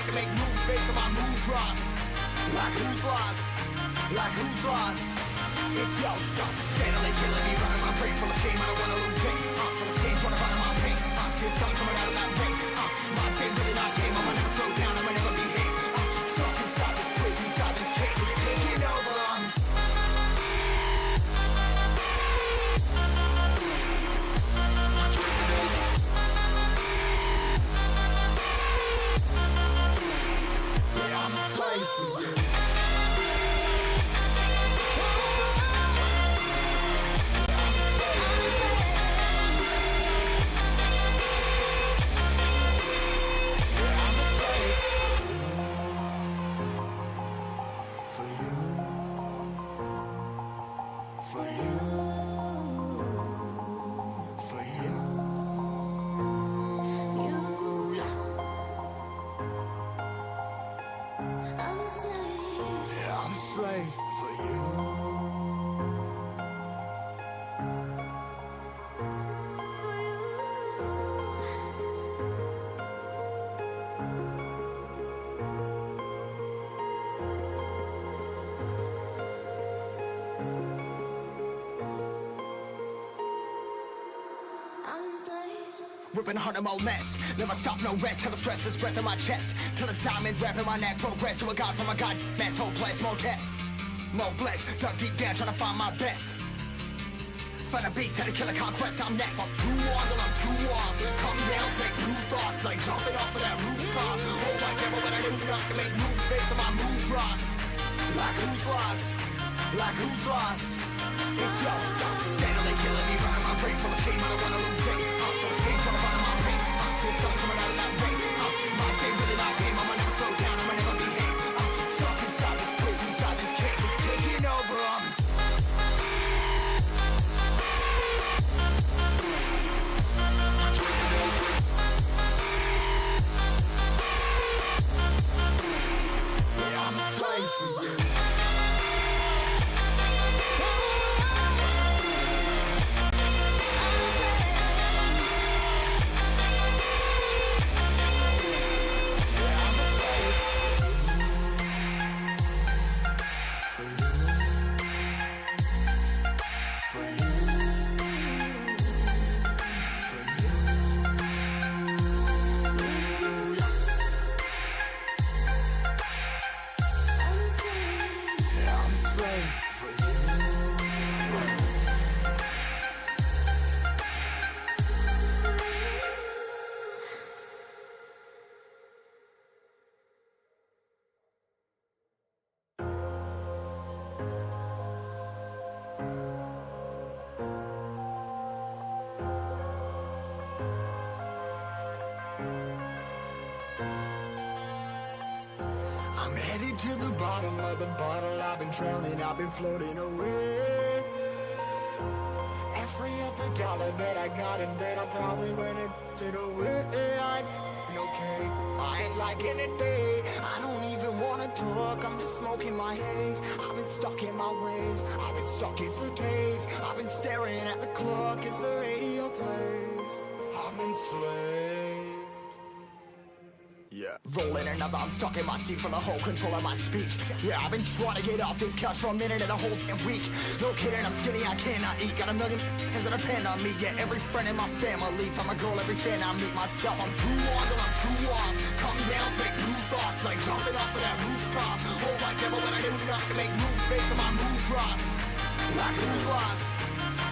to make moves based on my mood drops. Like who's lost? Like who's lost? It's yo, steadily killing me, running my brain full of shame. I don't wanna lose it. Full of stage, trying to find my pain. See the sun coming out of that rain. My team really not tame. I'ma never slow down. I'ma never behave. Stuck inside this prison, inside this cage, it's taking over. I'm a slave for you. Slave for you. Whipping harder, more less. Never stop, no rest. Till the stress is breath in my chest. Till it's diamonds wrapping my neck. Progress to a god from a god mess. Hopeless, more tests. More blessed. Dug deep down trying to find my best. Find a beast, had to kill a conquest. I'm next. I'm too on till I'm too off. Come down, make new thoughts. Like jumping off of that rooftop. Oh my devil, when I do not to make moves based on my mood drops. Like who's lost? Like who's lost? It's yours. Steadily killing me, running my brain full of shame. I don't wanna lose it. Full of stage, trying to find my pain. See the sun coming out of that rain. My team really not tame. I'ma never slow down. I'ma never behave. Stuck inside this prison, inside this cage, it's taking over. I'm a slave for you. I'm headed to the bottom of the bottle. I've been drowning, I've been floating away. Every other dollar that I got in bed, I probably went and it away. I ain't f***ing okay, I ain't liking it, babe. I don't even wanna talk, I'm just smoking my haze. I've been stuck in my ways, I've been stuck in for days. I've been staring at the clock as the radio plays. I'm enslaved. Yeah, rolling another, I'm stuck in my seat for the whole control of my speech. Yeah, I've been trying to get off this couch for a minute and a whole week. No kidding, I'm skinny, I cannot eat. Got a million cause that depend on me. Yeah, every friend in my family, from a girl, every fan I meet myself. I'm too on till I'm too off. Come down to make new thoughts, like jumping off of that rooftop. Oh my devil, when I do not to make moves based on my mood drops. Like who's lost?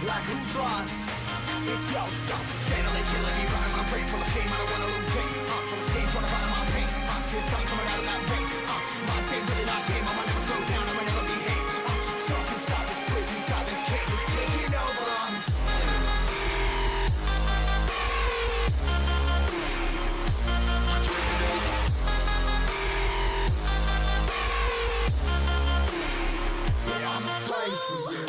Like who's lost? It's yo, steadily killing me, running my brain full of shame. I don't wanna lose it. Full of stage, trying to find my pain. See the sun coming out of that rain. My team really not tame. I'ma never slow down. I'ma never behave. Stuck inside this prison, inside this cage, it's taking over. Yeah, I'm a slave for you.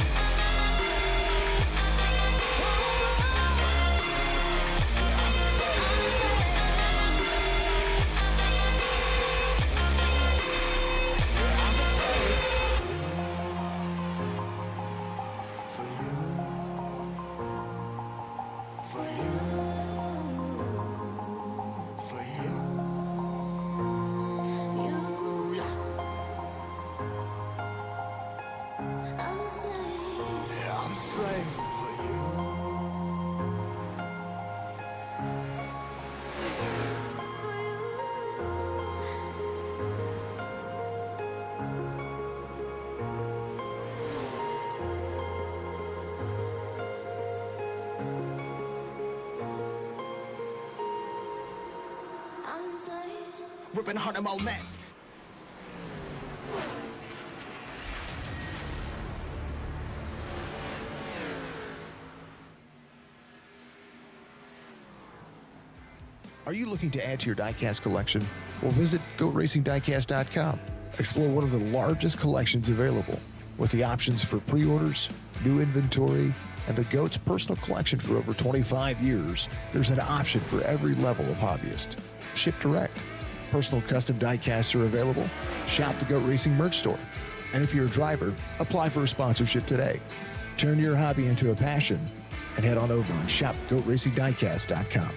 ripping 100 more less. Are you looking to add to your diecast collection? Well, visit GoRacingDiecast.com. Explore one of the largest collections available with the options for pre-orders, new inventory, and the GOAT's personal collection for over 25 years. There's an option for every level of hobbyist. Ship direct. Personal custom diecasts are available. Shop the GOAT Racing merch store. And if you're a driver, apply for a sponsorship today. Turn your hobby into a passion and head on over and shop GoRacingDiecast.com.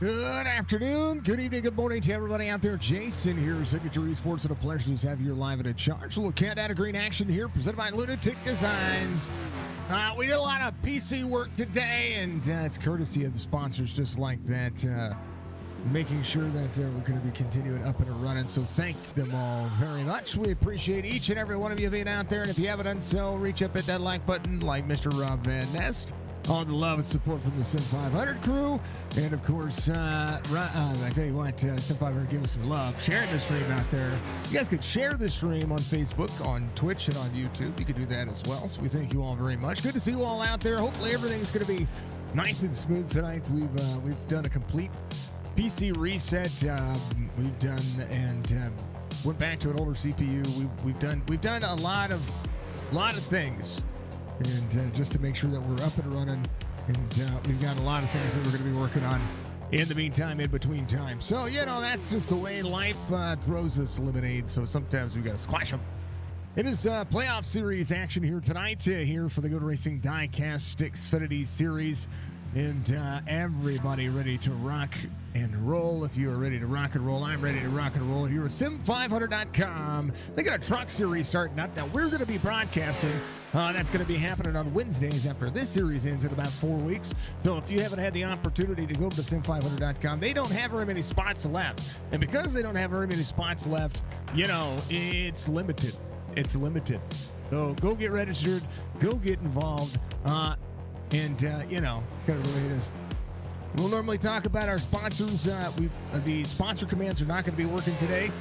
Good afternoon, good evening, good morning to everybody out there. Jason here, Signature Esports, and a pleasure to have you live and in charge. A little CANT out of green action here, presented by Lunatic Designs. We did a lot of PC work today, and it's courtesy of the sponsors just like that, making sure that we're going to be continuing up and running. So thank them all very much. We appreciate each and every one of you being out there, and if you haven't done so, reach up at that like button like Mr. Rob Van Nest. All the love and support from the SIM500 crew. And, of course, I tell you what, SIM500, give us some love. Sharing the stream out there. You guys can share the stream on Facebook, on Twitch, and on YouTube. You can do that as well. So we thank you all very much. Good to see you all out there. Hopefully everything's going to be nice and smooth tonight. We've done a complete PC reset. We've done and went back to an older CPU. We've done a lot of things. And just to make sure that we're up and running, and we've got a lot of things that we're going to be working on in the meantime, in between time. So, you know, that's just the way life throws us lemonade, so sometimes we've got to squash them. It is playoff series action here tonight, here for the Good Racing Diecast Xfinity series. And everybody ready to rock and roll. If you are ready to rock and roll, I'm ready to rock and roll here with Sim500.com. They got a truck series starting up. Now, we're going to be broadcasting. That's going to be happening on Wednesdays after this series ends in about 4 weeks. So if you haven't had the opportunity to go to Sim500.com, they don't have very many spots left. And because they don't have very many spots left, you know, it's limited. It's limited. So go get registered. Go get involved. And, you know, it's kind of the way it is. We'll normally talk about our sponsors. The sponsor commands are not going to be working today.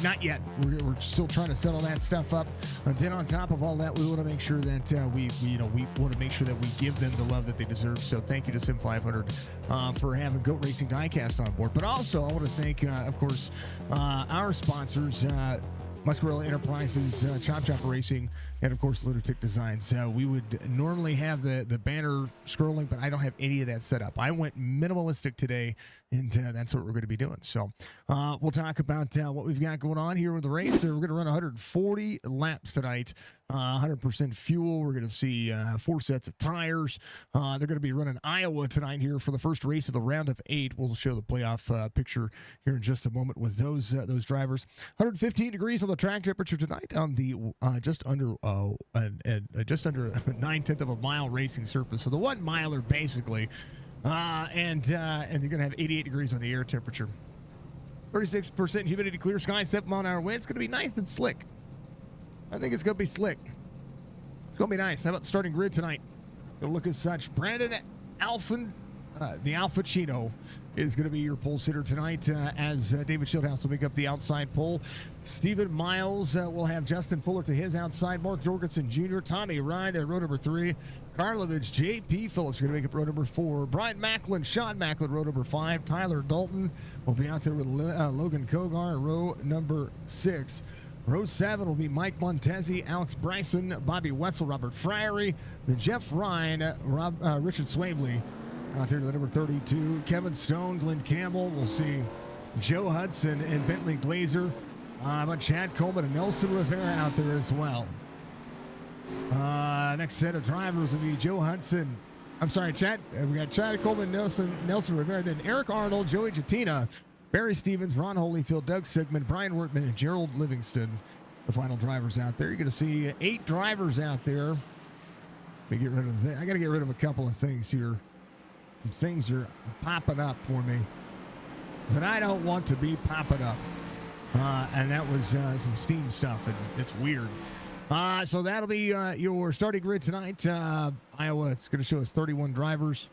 Not yet. We're still trying to settle that stuff up. And then on top of all that, we want to make sure that we want to make sure that we give them the love that they deserve. So thank you to Sim500 for having GOAT Racing Diecast on board. But also, I want to thank, of course, our sponsors, Muscarella Enterprises, Chop Chop Racing, and of course Lunatic Designs. We would normally have the banner scrolling, but I don't have any of that set up. I went minimalistic today, and that's what we're going to be doing. So we'll talk about what we've got going on here with the race. We're going to run 140 laps tonight, 100% fuel. We're going to see 4 sets of tires. They're going to be running Iowa tonight here for the first race of the round of 8. We'll show the playoff picture here in just a moment with those drivers. 115 degrees on the track temperature tonight on the just under 9/10 of a mile racing surface. So the 1 miler basically, and you're going to have 88 degrees on the air temperature. 36% humidity, clear sky, 7 mile-an-hour wind. It's going to be nice and slick. I think it's going to be slick. It's going to be nice. How about the starting grid tonight? It'll look as such. Brandon Alphin, the Alpha Chino, is going to be your pole sitter tonight, as David Schildhouse will make up the outside pole. Stephen Miles will have Justin Fuller to his outside. Mark Jorgensen Jr., Tommy Ryan at row number 3. Karlovich, J.P. Phillips are going to make up row number 4. Brian Macklin, Sean Macklin, row number 5. Tyler Dalton will be out there with Logan Kogar, row number 6. Row 7 will be Mike Montezi, Alex Bryson, Bobby Wetzel, Robert Friery, then Jeff Ryan, Richard Swavely out there to the number 32. Kevin Stone, Glenn Campbell. We'll see Joe Hudson and Bentley Glazer. About Chad Coleman and Nelson Rivera out there as well. Next set of drivers will be Joe Hudson. I'm sorry, Chad. We got Chad Coleman, Nelson Rivera, then Eric Arnold, Joey Jatina, Barry Stevens, Ron Holyfield, Doug Sigmund, Brian Wortman, and Gerald Livingston, the final drivers out there. You're going to see 8 drivers out there. Let me get rid of I got to get rid of a couple of things here. Things are popping up for me that I don't want to be popping up. And that was some Steam stuff, and it's weird. So that'll be your starting grid tonight. Iowa, it's going to show us 31 drivers,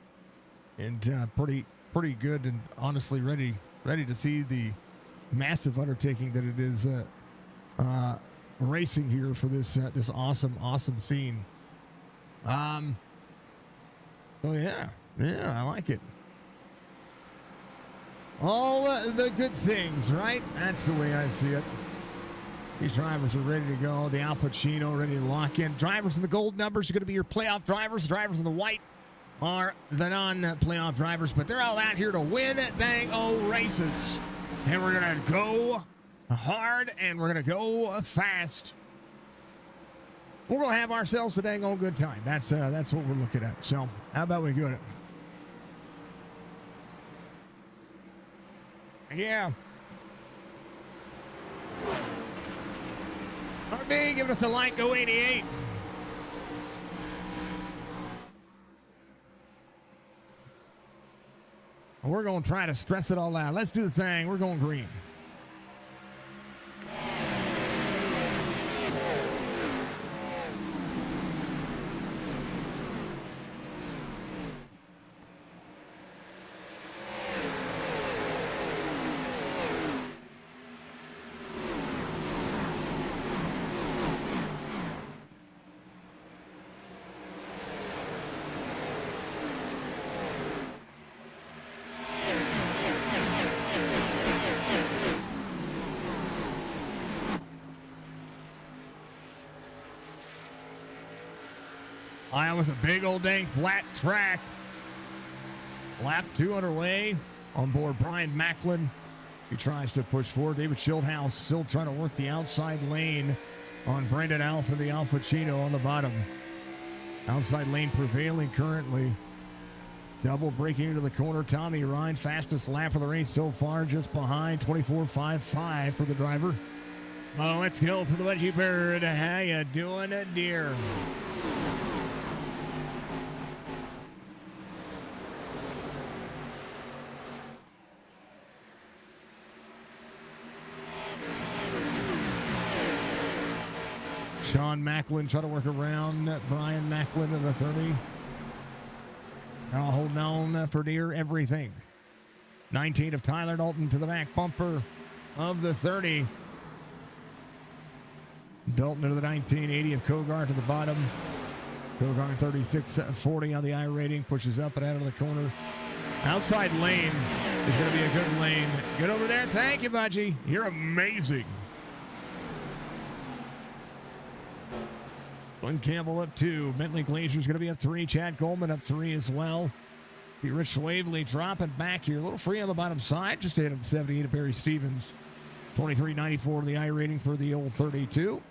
and pretty good, and honestly ready to see the massive undertaking that it is racing here for this awesome scene. So yeah, I like it. All the good things, right? That's the way I see it. These drivers are ready to go. The Al Pacino ready to lock in. Drivers in the gold numbers are going to be your playoff drivers. Drivers in the white are the non-playoff drivers, but they're all out here to win dang-o races. And we're going to go hard, and we're going to go fast. We're going to have ourselves a dang-o good time. That's what we're looking at. So how about we do it? Yeah. RB, giving us a light, go 88. We're going to try to stress it all out. Let's do the thing. We're going green. Iowa's a big old dang flat track. Lap 2 underway. On board Brian Macklin. He tries to push forward. David Schildhouse still trying to work the outside lane on Brendan Alpha, the Al Pacino on the bottom. Outside lane prevailing currently. Double breaking into the corner. Tommy Ryan, fastest lap of the race so far, just behind 24.55 for the driver. Oh, let's go for the Wedgie Bird. How you doing, dear? Sean Macklin trying to work around Brian Macklin in the 30. Now holding on for dear everything. 19 of Tyler Dalton to the back bumper of the 30. Dalton into the 1980 of Kogar to the bottom. Kogar 36.40 on the I rating. Pushes up and out of the corner. Outside lane is going to be a good lane. Get over there. Thank you, Budgie. You're amazing. Glenn Campbell up 2. Bentley Glazier's going to be up 3. Chad Goldman up 3 as well. Rich Waverly dropping back here. A little free on the bottom side. Just ahead of the 78 of Barry Stevens. 23.94 the I rating for the old 32.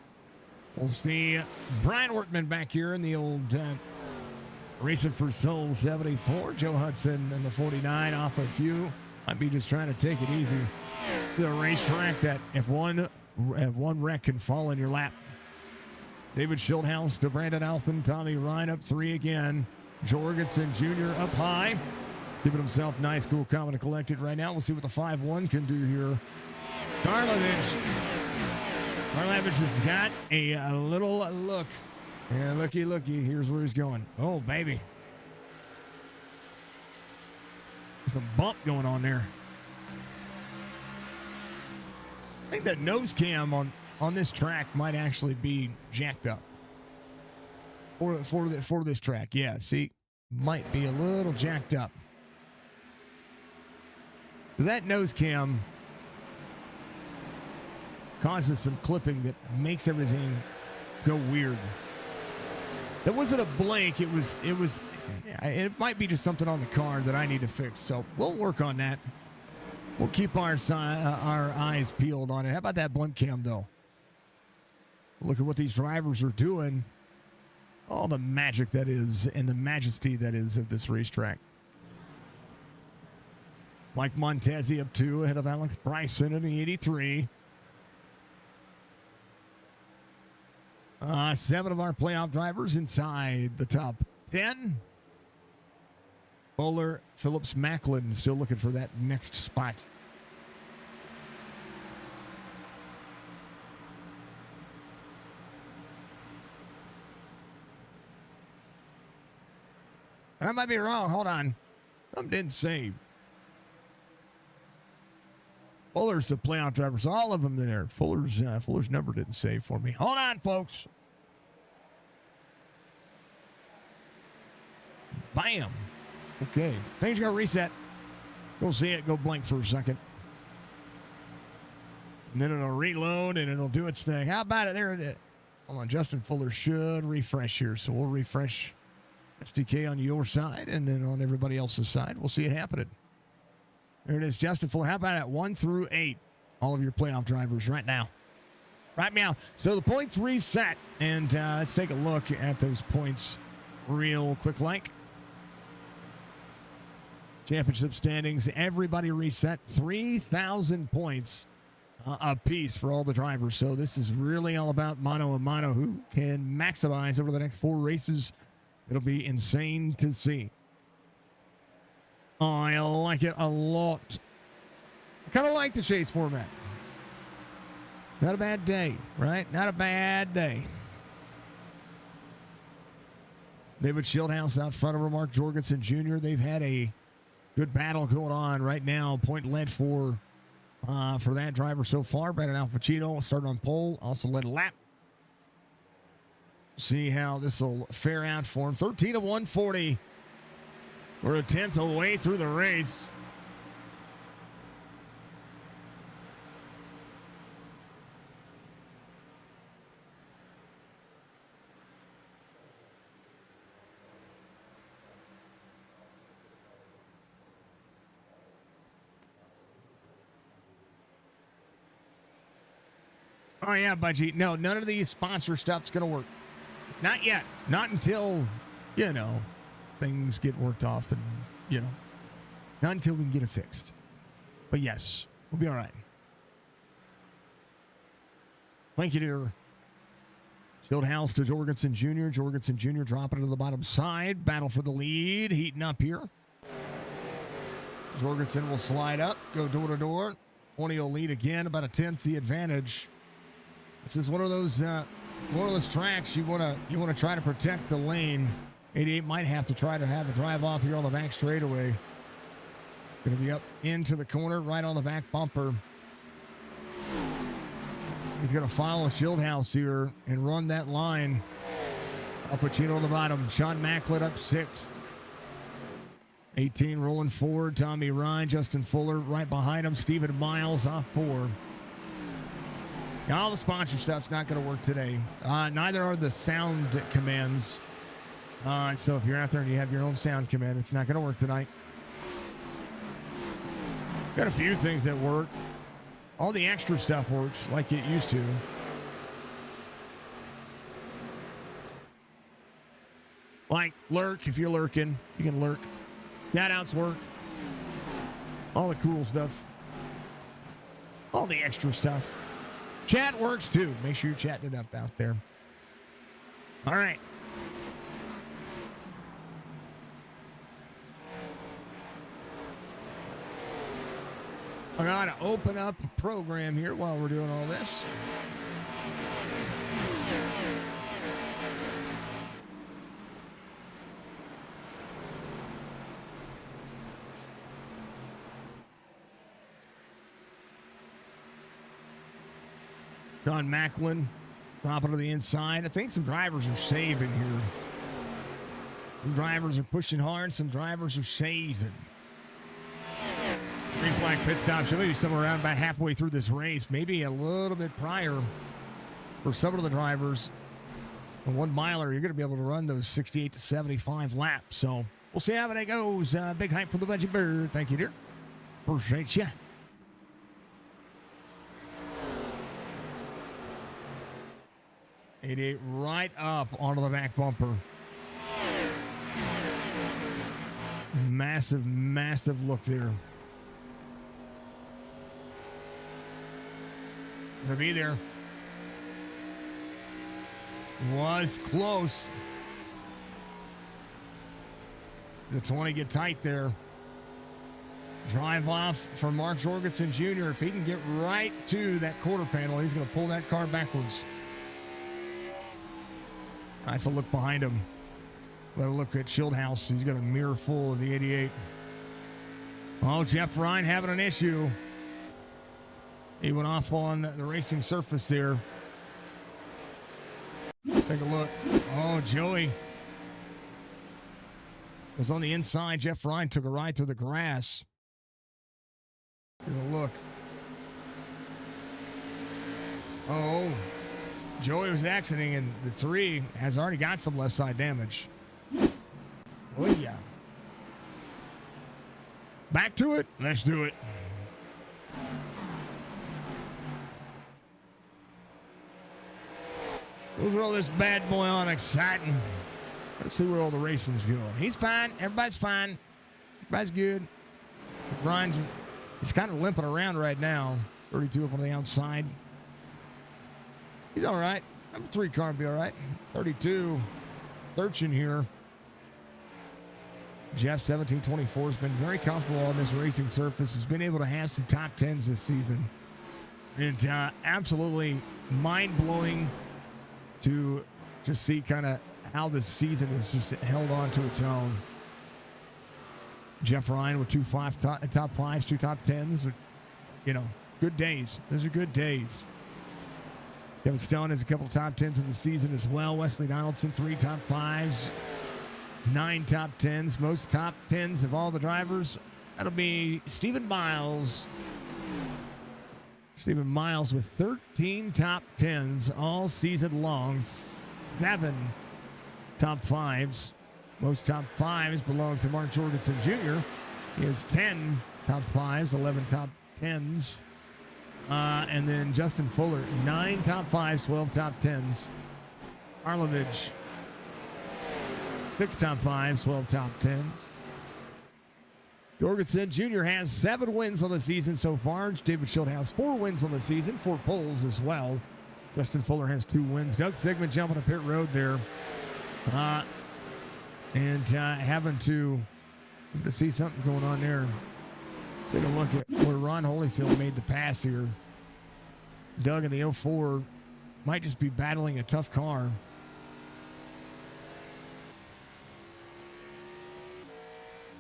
We'll see Brian Workman back here in the old Racing for Soul 74. Joe Hudson in the 49 off a few. Might be just trying to take it easy. It's a racetrack that if one wreck can fall in your lap. David Schildhouse to Brandon Alphen. Tommy Ryan up 3 again. Jorgensen Jr. up high. Giving himself nice, cool, calm, and collected right now. We'll see what the 5-1 can do here. Karlovich has got a little look. Yeah, looky. Here's where he's going. Oh, baby. There's a bump going on there. I think that nose cam on this track might actually be jacked up for this track. Yeah, see, might be a little jacked up. That nose cam causes some clipping that makes everything go weird. That wasn't a blank. It might be just something on the car that I need to fix. So we'll work on that. We'll keep our eyes peeled on it. How about that blunt cam though? Look at what these drivers are doing. All the magic that is and the majesty that is of this racetrack. Mike Montezi up 2 ahead of Alex Bryson in the 83. 7 of our playoff drivers inside the top 10. Bowler, Phillips, Macklin still looking for that next spot. And I might be wrong. Hold on. Something didn't save. Fuller's the playoff driver, so all of them there. Fuller's number didn't save for me. Hold on, folks. Bam. Okay. Things are going to reset. Go see it. Go blank for a second. And then it'll reload and it'll do its thing. How about it? There it is. Hold on. Justin Fuller should refresh here. So we'll refresh SDK on your side and then on everybody else's side. We'll see it happening. There it is, Justin Fuller. How about at 1 through 8? All of your playoff drivers right now. Right now. So the points reset. And let's take a look at those points real quick like. Championship standings. Everybody reset 3,000 points a piece for all the drivers. So this is really all about mano a mano. Who can maximize over the next 4 races. It'll be insane to see. I like it a lot. I kind of like the chase format. Not a bad day, right? Not a bad day. David Shieldhouse out front of Mark Jorgensen Jr. They've had a good battle going on right now. Point led for that driver so far. Brandon Alpacino started on pole, also led a lap. See how this will fare out for him. 13 of 140. We're a tenth away through the race. Oh, yeah, Budgie. No, none of the sponsor stuff's going to work. Not yet. Not until, things get worked off and, not until we can get it fixed. But yes, we'll be all right. Thank you, dear. Shieldhouse to Jorgensen Jr. Jorgensen Jr. dropping to the bottom side. Battle for the lead. Heating up here. Jorgensen will slide up, go door to door. 20 will lead again, about a tenth the advantage. This is one of those tracks you want to try to protect the lane. 88 might have to try to have a drive off here on the back straightaway. Going to be up into the corner, right on the back bumper. He's going to follow Shieldhouse here and run that line. Alpacino on the bottom. Sean Macklin up 6th. 18 rolling forward. Tommy Ryan, Justin Fuller right behind him. Stephen Miles off 4. All the sponsor stuff's not going to work today. Neither are the sound commands. So if you're out there and you have your own sound command, it's not going to work tonight. Got a few things that work. All the extra stuff works like it used to. Like lurk, if you're lurking, you can lurk. Shout-outs work. All the cool stuff. All the extra stuff. Chat works too. Make sure you're chatting it up out there. All right. I gotta open up a program here while we're doing all this. John Macklin dropping to the inside. I think some drivers are saving here. Some drivers are pushing hard. Some drivers are saving. Green flag pit stop. So maybe somewhere around about halfway through this race. Maybe a little bit prior for some of the drivers. The 1 miler, you're going to be able to run those 68 to 75 laps. So we'll see how it goes. Big hype for the Veggie Bird. Thank you, dear. Appreciate you. 88 right up onto the back bumper. Massive, massive look there. Gonna be there. Was close. The 20 get tight there. Drive off from Mark Jorgensen Jr. If he can get right to that quarter panel, he's gonna pull that car backwards. Nice to look behind him. Better look at Schildhouse. He's got a mirror full of the 88. Oh, Jeff Ryan having an issue. He went off on the racing surface there. Take a look. Oh, Joey was on the inside. Jeff Ryan took a ride through the grass. Take a look. Oh, Joey was accidenting, and the 3 has already got some left side damage. Oh, yeah. Back to it. Let's do it. Let's roll this bad boy on exciting. Let's see where all the racing's going. He's fine. Everybody's fine. Everybody's good. Ryan's, he's kind of limping around right now. 32 up on the outside. He's all right. Number 3 car will be all right. 32. Searching here. Jeff 1724 has been very comfortable on this racing surface. Has been able to have some top 10s this season. And absolutely mind-blowing to just see kind of how this season has just held on to its own. Jeff Ryan with 2 top 5s, 2 top 10s. You know, good days. Those are good days. Kevin Stone has a couple of top 10s in the season as well. Wesley Donaldson, 3 top 5s, 9 top 10s. Most top 10s of all the drivers, that'll be Stephen Miles. Stephen Miles with 13 top 10s all season long. 7 top 5s. Most top 5s belong to Mark Jorgensen Jr. He has 10 top 5s, 11 top 10s. And then Justin Fuller, 9 top 5s, 12 top 10s. Arlovich, 6 top 5s, 12 top 10s. Jorgensen Jr. has 7 wins on the season so far. David Schildhouse, 4 wins on the season, 4 poles as well. Justin Fuller has 2 wins. Doug Sigmund jumping a pit road there. And having to see something going on there. Take a look at where Ron Holyfield made the pass here. Doug in the 04 might just be battling a tough car.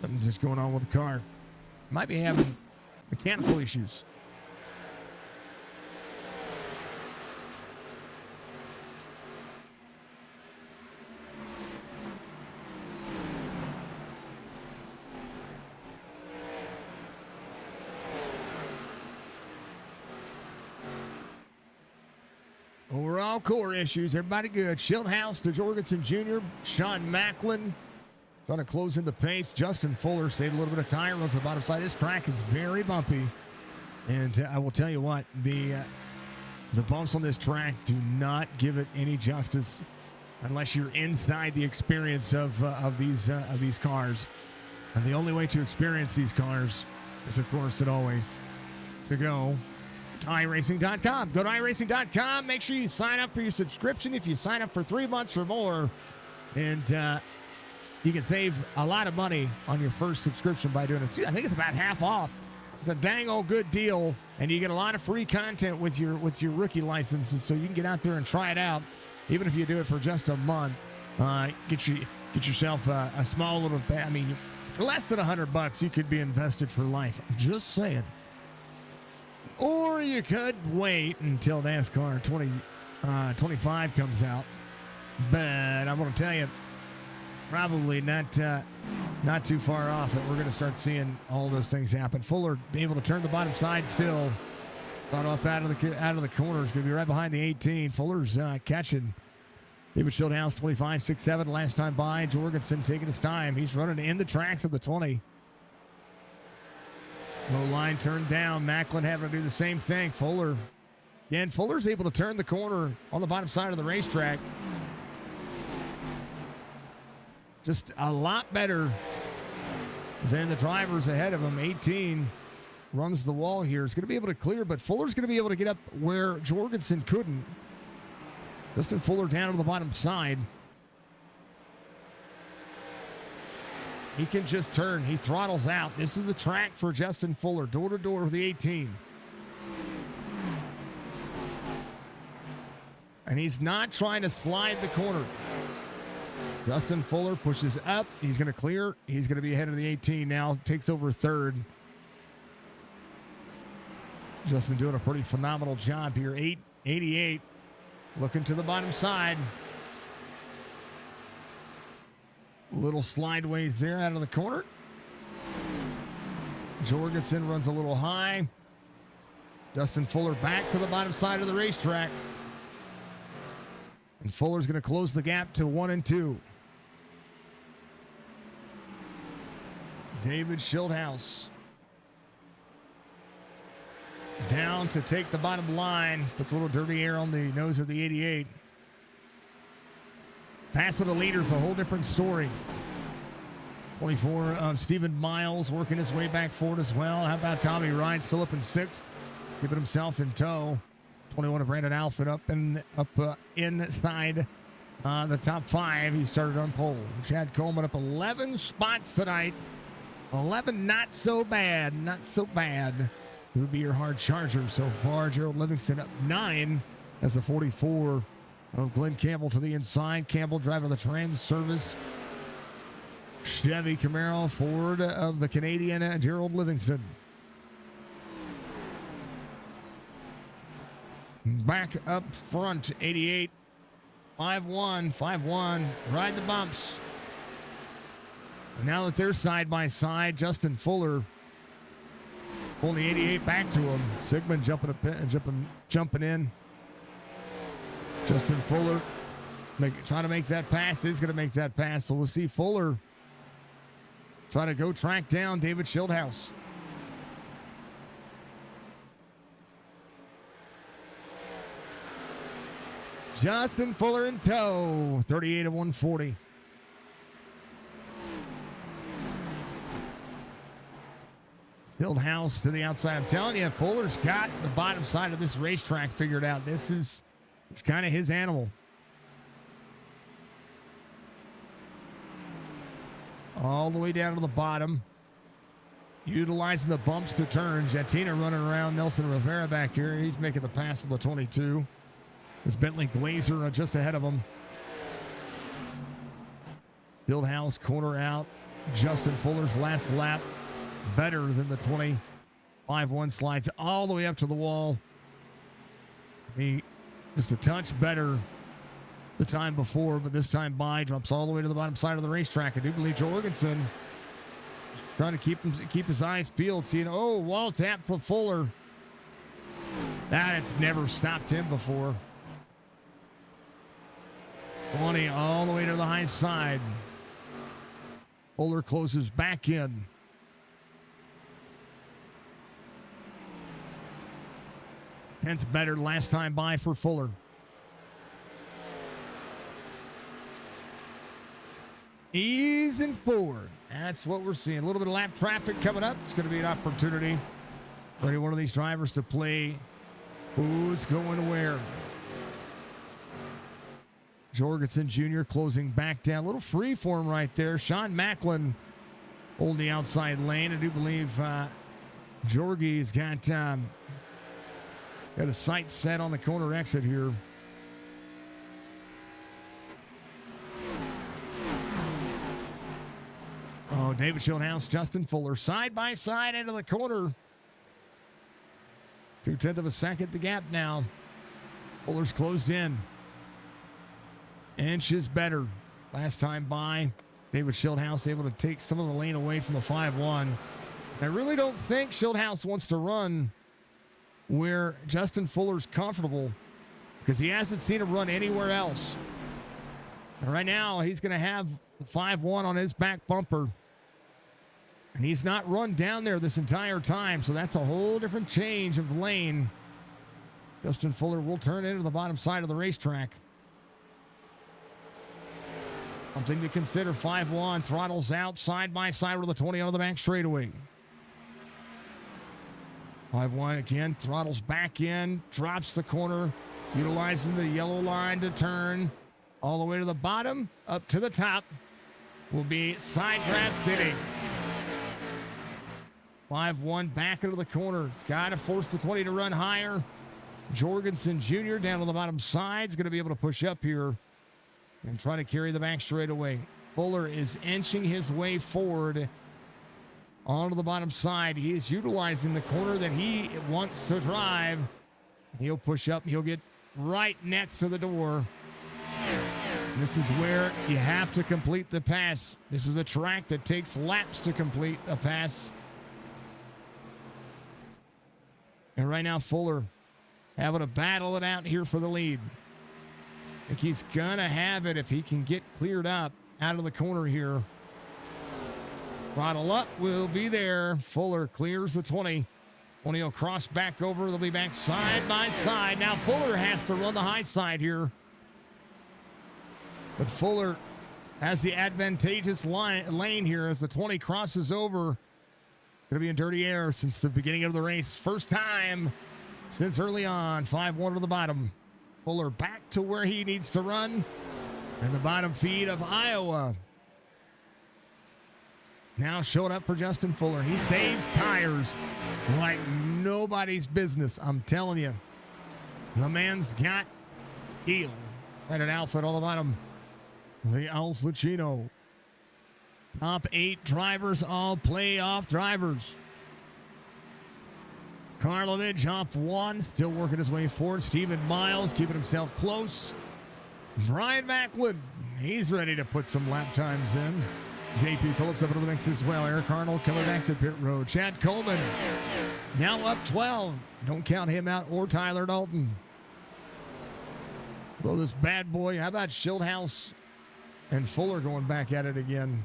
Something just going on with the car. Might be having mechanical issues. Overall core issues, everybody good. Schildhouse to Jorgensen Jr., Sean Macklin trying to close in the pace. Justin Fuller saved a little bit of tire, runs the bottom side. This track is very bumpy. And I will tell you what, the bumps on this track do not give it any justice unless you're inside the experience of these cars. And the only way to experience these cars is, of course, always to go to iRacing.com. Go to iRacing.com. Make sure you sign up for your subscription. If you sign up for 3 months or more, and you can save a lot of money on your first subscription by doing it. I think it's about half off. It's a dang old good deal, and you get a lot of free content with your rookie licenses, so you can get out there and try it out, even if you do it for just a month. Get yourself a small little. I mean, for less than $100, you could be invested for life. Just saying. Or you could wait until NASCAR 2025 comes out. But I'm going to tell you, probably not too far off that we're going to start seeing all those things happen. Fuller being able to turn the bottom side still. Thought up out of the corner. Is going to be right behind the 18. Fuller's catching David Schildhouse 25.67 last time by. Jorgensen taking his time. He's running in the tracks of the 20. Low line turned down. Macklin having to do the same thing. Fuller. Again, Fuller's able to turn the corner on the bottom side of the racetrack. Just a lot better than the drivers ahead of him. 18 runs the wall here. He's going to be able to clear, but Fuller's going to be able to get up where Jorgensen couldn't. Justin Fuller down to the bottom side. He can just turn. He throttles out. This is the track for Justin Fuller. Door to door with the 18. And he's not trying to slide the corner. Justin Fuller pushes up. He's going to clear. He's going to be ahead of the 18 now. Takes over third. Justin doing a pretty phenomenal job here. 888. Looking to the bottom side. Little slideways there out of the corner. Jorgensen runs a little high. Justin Fuller back to the bottom side of the racetrack. And Fuller's going to close the gap to 1 and 2. David Schildhouse down to take the bottom line. Puts a little dirty air on the nose of the 88. Pass of the leader's a whole different story. 24 of Stephen Miles working his way back forward as well. How about Tommy Ryan still up in 6th, keeping himself in tow. 21 of Brandon Alford up inside the top 5. He started on pole. Chad Coleman up 11 spots tonight. 11 not so bad. Not so bad. It would be your hard charger so far. Gerald Livingston up 9 as the 44 of Glenn Campbell to the inside. Campbell driving the trans service. Chevy Camaro Ford of the Canadian Gerald Livingston. Back up front, 88. 5-1, 5-1. Ride the bumps. And now that they're side by side, Justin Fuller pulling the 88 back to him. Sigmund jumping in. Justin Fuller trying to make that pass. Is going to make that pass. So we'll see Fuller trying to go track down David Schildhouse. Justin Fuller in tow. 38 of 140. Schildhouse to the outside. I'm telling you, Fuller's got the bottom side of this racetrack figured out. It's kind of his animal. All the way down to the bottom. Utilizing the bumps to turn. Jettina running around Nelson Rivera back here. He's making the pass of the 22. This Bentley Glazer just ahead of him. Schildhouse corner out. Justin Fuller's last lap. Better than the 25-1 slides all the way up to the wall. He just a touch better the time before, but this time by drops all the way to the bottom side of the racetrack. I do believe Jorgensen trying to keep his eyes peeled, seeing wall tap for Fuller. It's never stopped him before. 20 all the way to the high side. Fuller closes back in. 10th better last time by for Fuller. Easing forward. That's what we're seeing. A little bit of lap traffic coming up. It's going to be an opportunity for any one of these drivers to play who's going where. Jorgensen Jr. closing back down. A little free form right there. Sean Macklin holding the outside lane. I do believe Jorgie's got a sight set on the corner exit here. David Schildhouse, Justin Fuller, side by side into the corner. 0.2 of a second, the gap now. Fuller's closed in. Inches better. Last time by, David Schildhouse able to take some of the lane away from the 5-1. I really don't think Schildhouse wants to run where Justin Fuller's comfortable because he hasn't seen him run anywhere else. And right now, he's going to have the 5-1 on his back bumper. And he's not run down there this entire time, so that's a whole different change of lane. Justin Fuller will turn into the bottom side of the racetrack. Something to consider. 5-1, throttles out, side by side with the 20 on the back straightaway. 5-1 again, throttles back in, drops the corner, utilizing the yellow line to turn all the way to the bottom, up to the top will be side draft City. 5-1 back into the corner. It's got to force the 20 to run higher. Jorgensen Jr. down to the bottom side is going to be able to push up here and try to carry the back straightaway. Fuller is inching his way forward onto the bottom side. He is utilizing the corner that he wants to drive. He'll push up. He'll get right next to the door. This is where you have to complete the pass. This is a track that takes laps to complete a pass. And right now, Fuller having to battle it out here for the lead. I think he's going to have it if he can get cleared up out of the corner here. Throttle up will be there. Fuller clears the 20. 20 will cross back over. They'll be back side by side. Now Fuller has to run the high side here. But Fuller has the advantageous lane here as the 20 crosses over. Going to be in dirty air since the beginning of the race. First time since early on. 5-1 to the bottom. Fuller back to where he needs to run. And the bottom feed of Iowa. Now showing up for Justin Fuller. He saves tires like nobody's business. I'm telling you. The man's got heel. And an outfit on the bottom. The Alfa Chino. Top 8 drivers, all playoff drivers. Karlovich off 1, still working his way forward. Stephen Miles keeping himself close. Brian Macklin, he's ready to put some lap times in. JP Phillips up into the mix as well. Eric Arnold coming back to pit road. Chad Coleman now up 12. Don't count him out or Tyler Dalton. Though this bad boy, how about Schildhouse and Fuller going back at it again?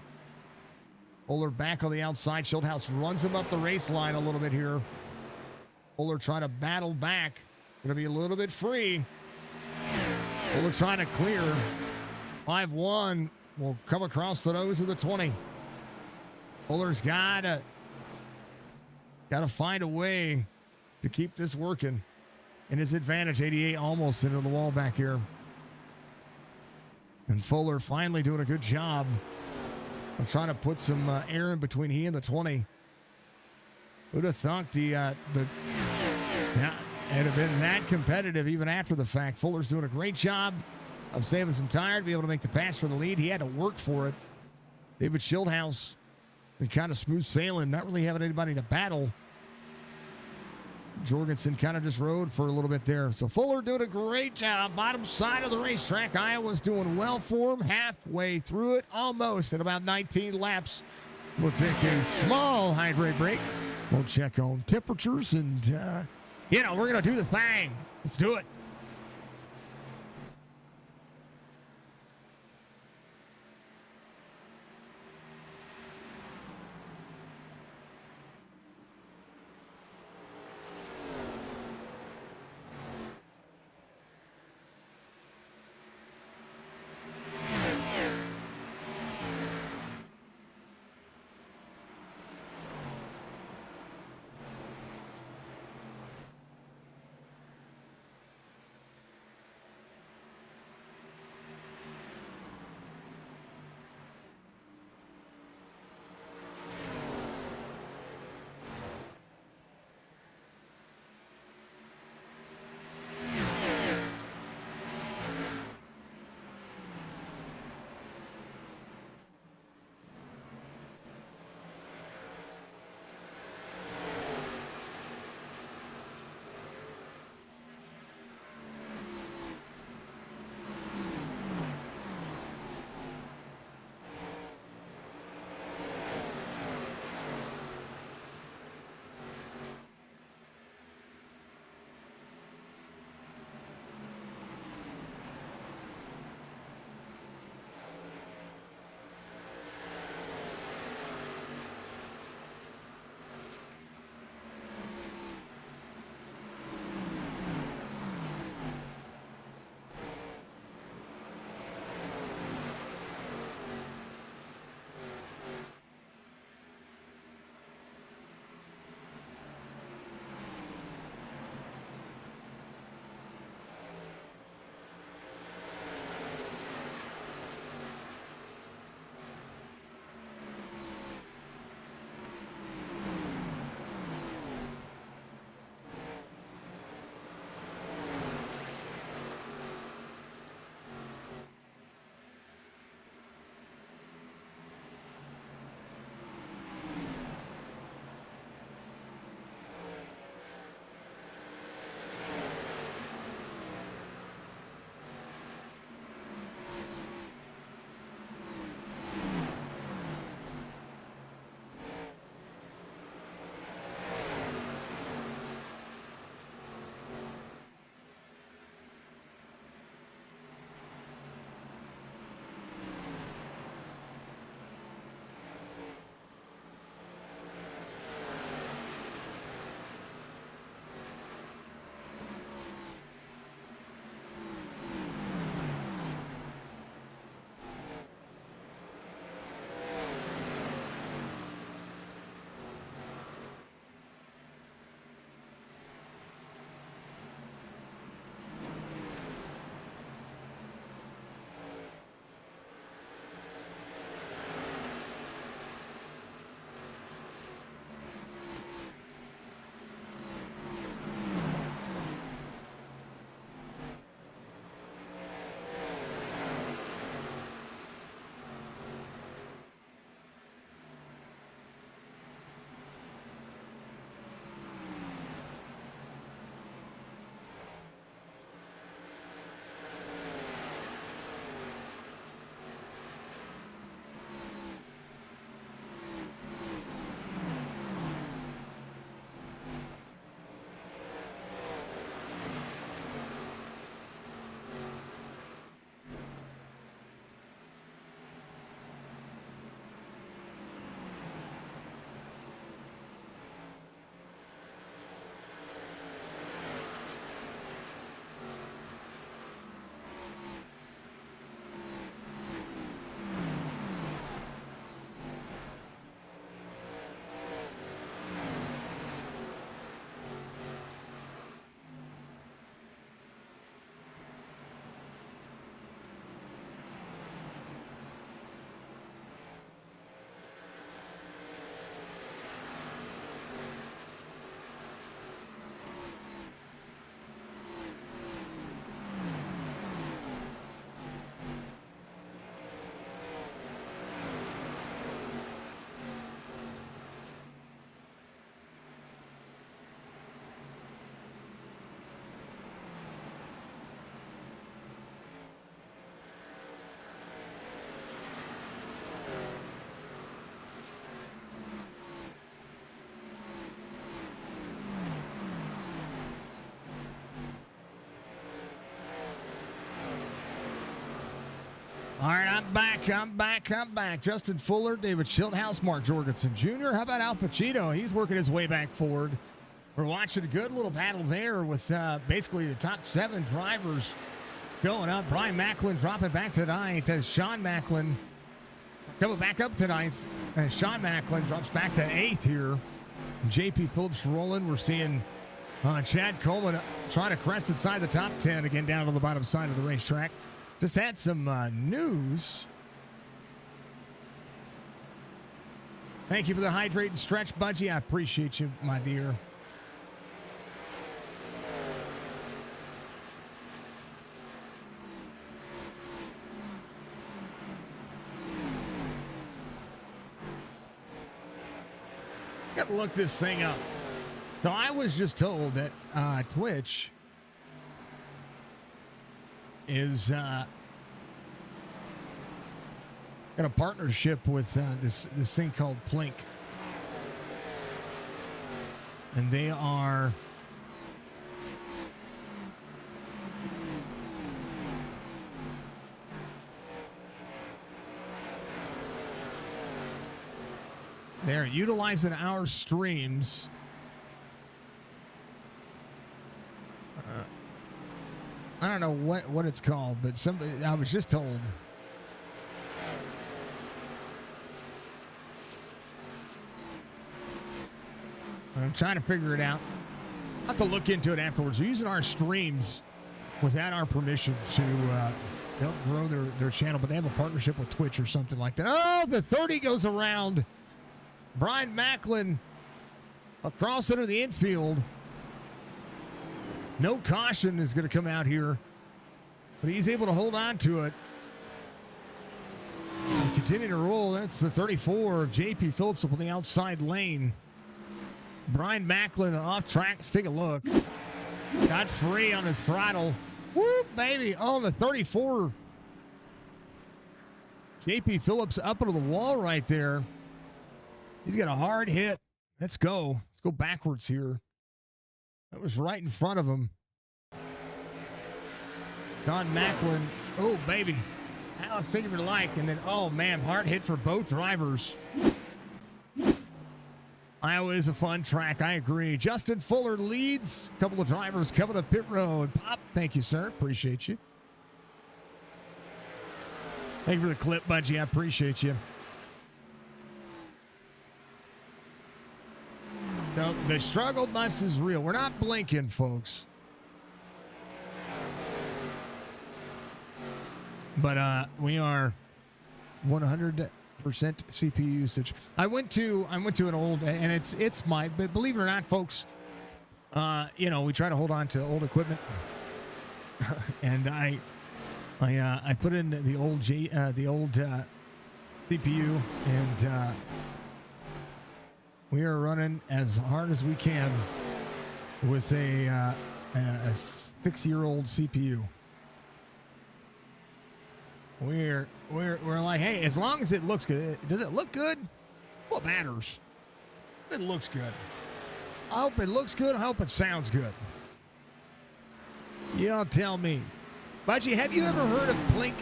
Fuller back on the outside. Schildhouse runs him up the race line a little bit here. Fuller trying to battle back. Going to be a little bit free. Fuller trying to clear. 5-1 will come across the nose of the 20. Fuller's got to find a way to keep this working. And his advantage, 88 almost into the wall back here. And Fuller finally doing a good job of trying to put some air in between he and the 20. Who'd have thought it had been that competitive even after the fact. Fuller's doing a great job of saving some tire to be able to make the pass for the lead. He had to work for it. David Schildhouse been kind of smooth sailing, not really having anybody to battle. Jorgensen kind of just rode for a little bit there. So Fuller doing a great job. Bottom side of the racetrack. Iowa's doing well for him. Halfway through it, almost in about 19 laps. We'll take a small hydrate break. We'll check on temperatures and, we're going to do the thing. Let's do it. I'm back. Justin Fuller, David Schildhouse, Mark Jorgensen Jr. How about Al Pacino? He's working his way back forward. We're watching a good little battle there with basically the top 7 drivers going up. Brian Macklin dropping back to 9th as Sean Macklin coming back up to 9th. And Sean Macklin drops back to 8th here. JP Phillips rolling. We're seeing Chad Coleman trying to crest inside the top 10 again down to the bottom side of the racetrack. Just had some news. Thank you for the hydrate and stretch, Budgie. I appreciate you, my dear. Got to look this thing up. So I was just told that Twitch is got a partnership with this thing called Plink, and they are they're utilizing our streams. I don't know what it's called, but somebody I was just told. I'm trying to figure it out. I'll have to look into it afterwards. They're using our streams without our permissions to help grow their channel, but they have a partnership with Twitch or something like that. Oh, the 30 goes around. Brian Macklin across into the infield. No caution is going to come out here, but he's able to hold on to it. And continue to roll. That's the 34 of JP Phillips up on the outside lane. Brian Macklin off track. Let's take a look. Got free on his throttle. Whoop, baby. Oh, the 34. JP Phillips up into the wall right there. He's got a hard hit. Let's go. Let's go backwards here. That was right in front of him. Don Macklin. Oh, baby. Alex, think of your like. And then, oh, man, hard hit for both drivers. Iowa is a fun track. I agree. Justin Fuller leads. A couple of drivers coming up pit road. Pop, thank you, sir. Appreciate you. Thank you for the clip, Budgie. I appreciate you. No, the struggle bus is real. We're not blinking, folks. But we are 100% CPU usage. I went to an old, and it's my, but believe it or not, folks, you know, we try to hold on to old equipment, and I put in the old CPU, and we are running as hard as we can with a 6-year-old CPU. We're like, hey, as long as it looks good. Does it look good? What matters? It looks good. I hope it looks good. I hope it sounds good. Y'all tell me. Budgie, have you ever heard of Plink?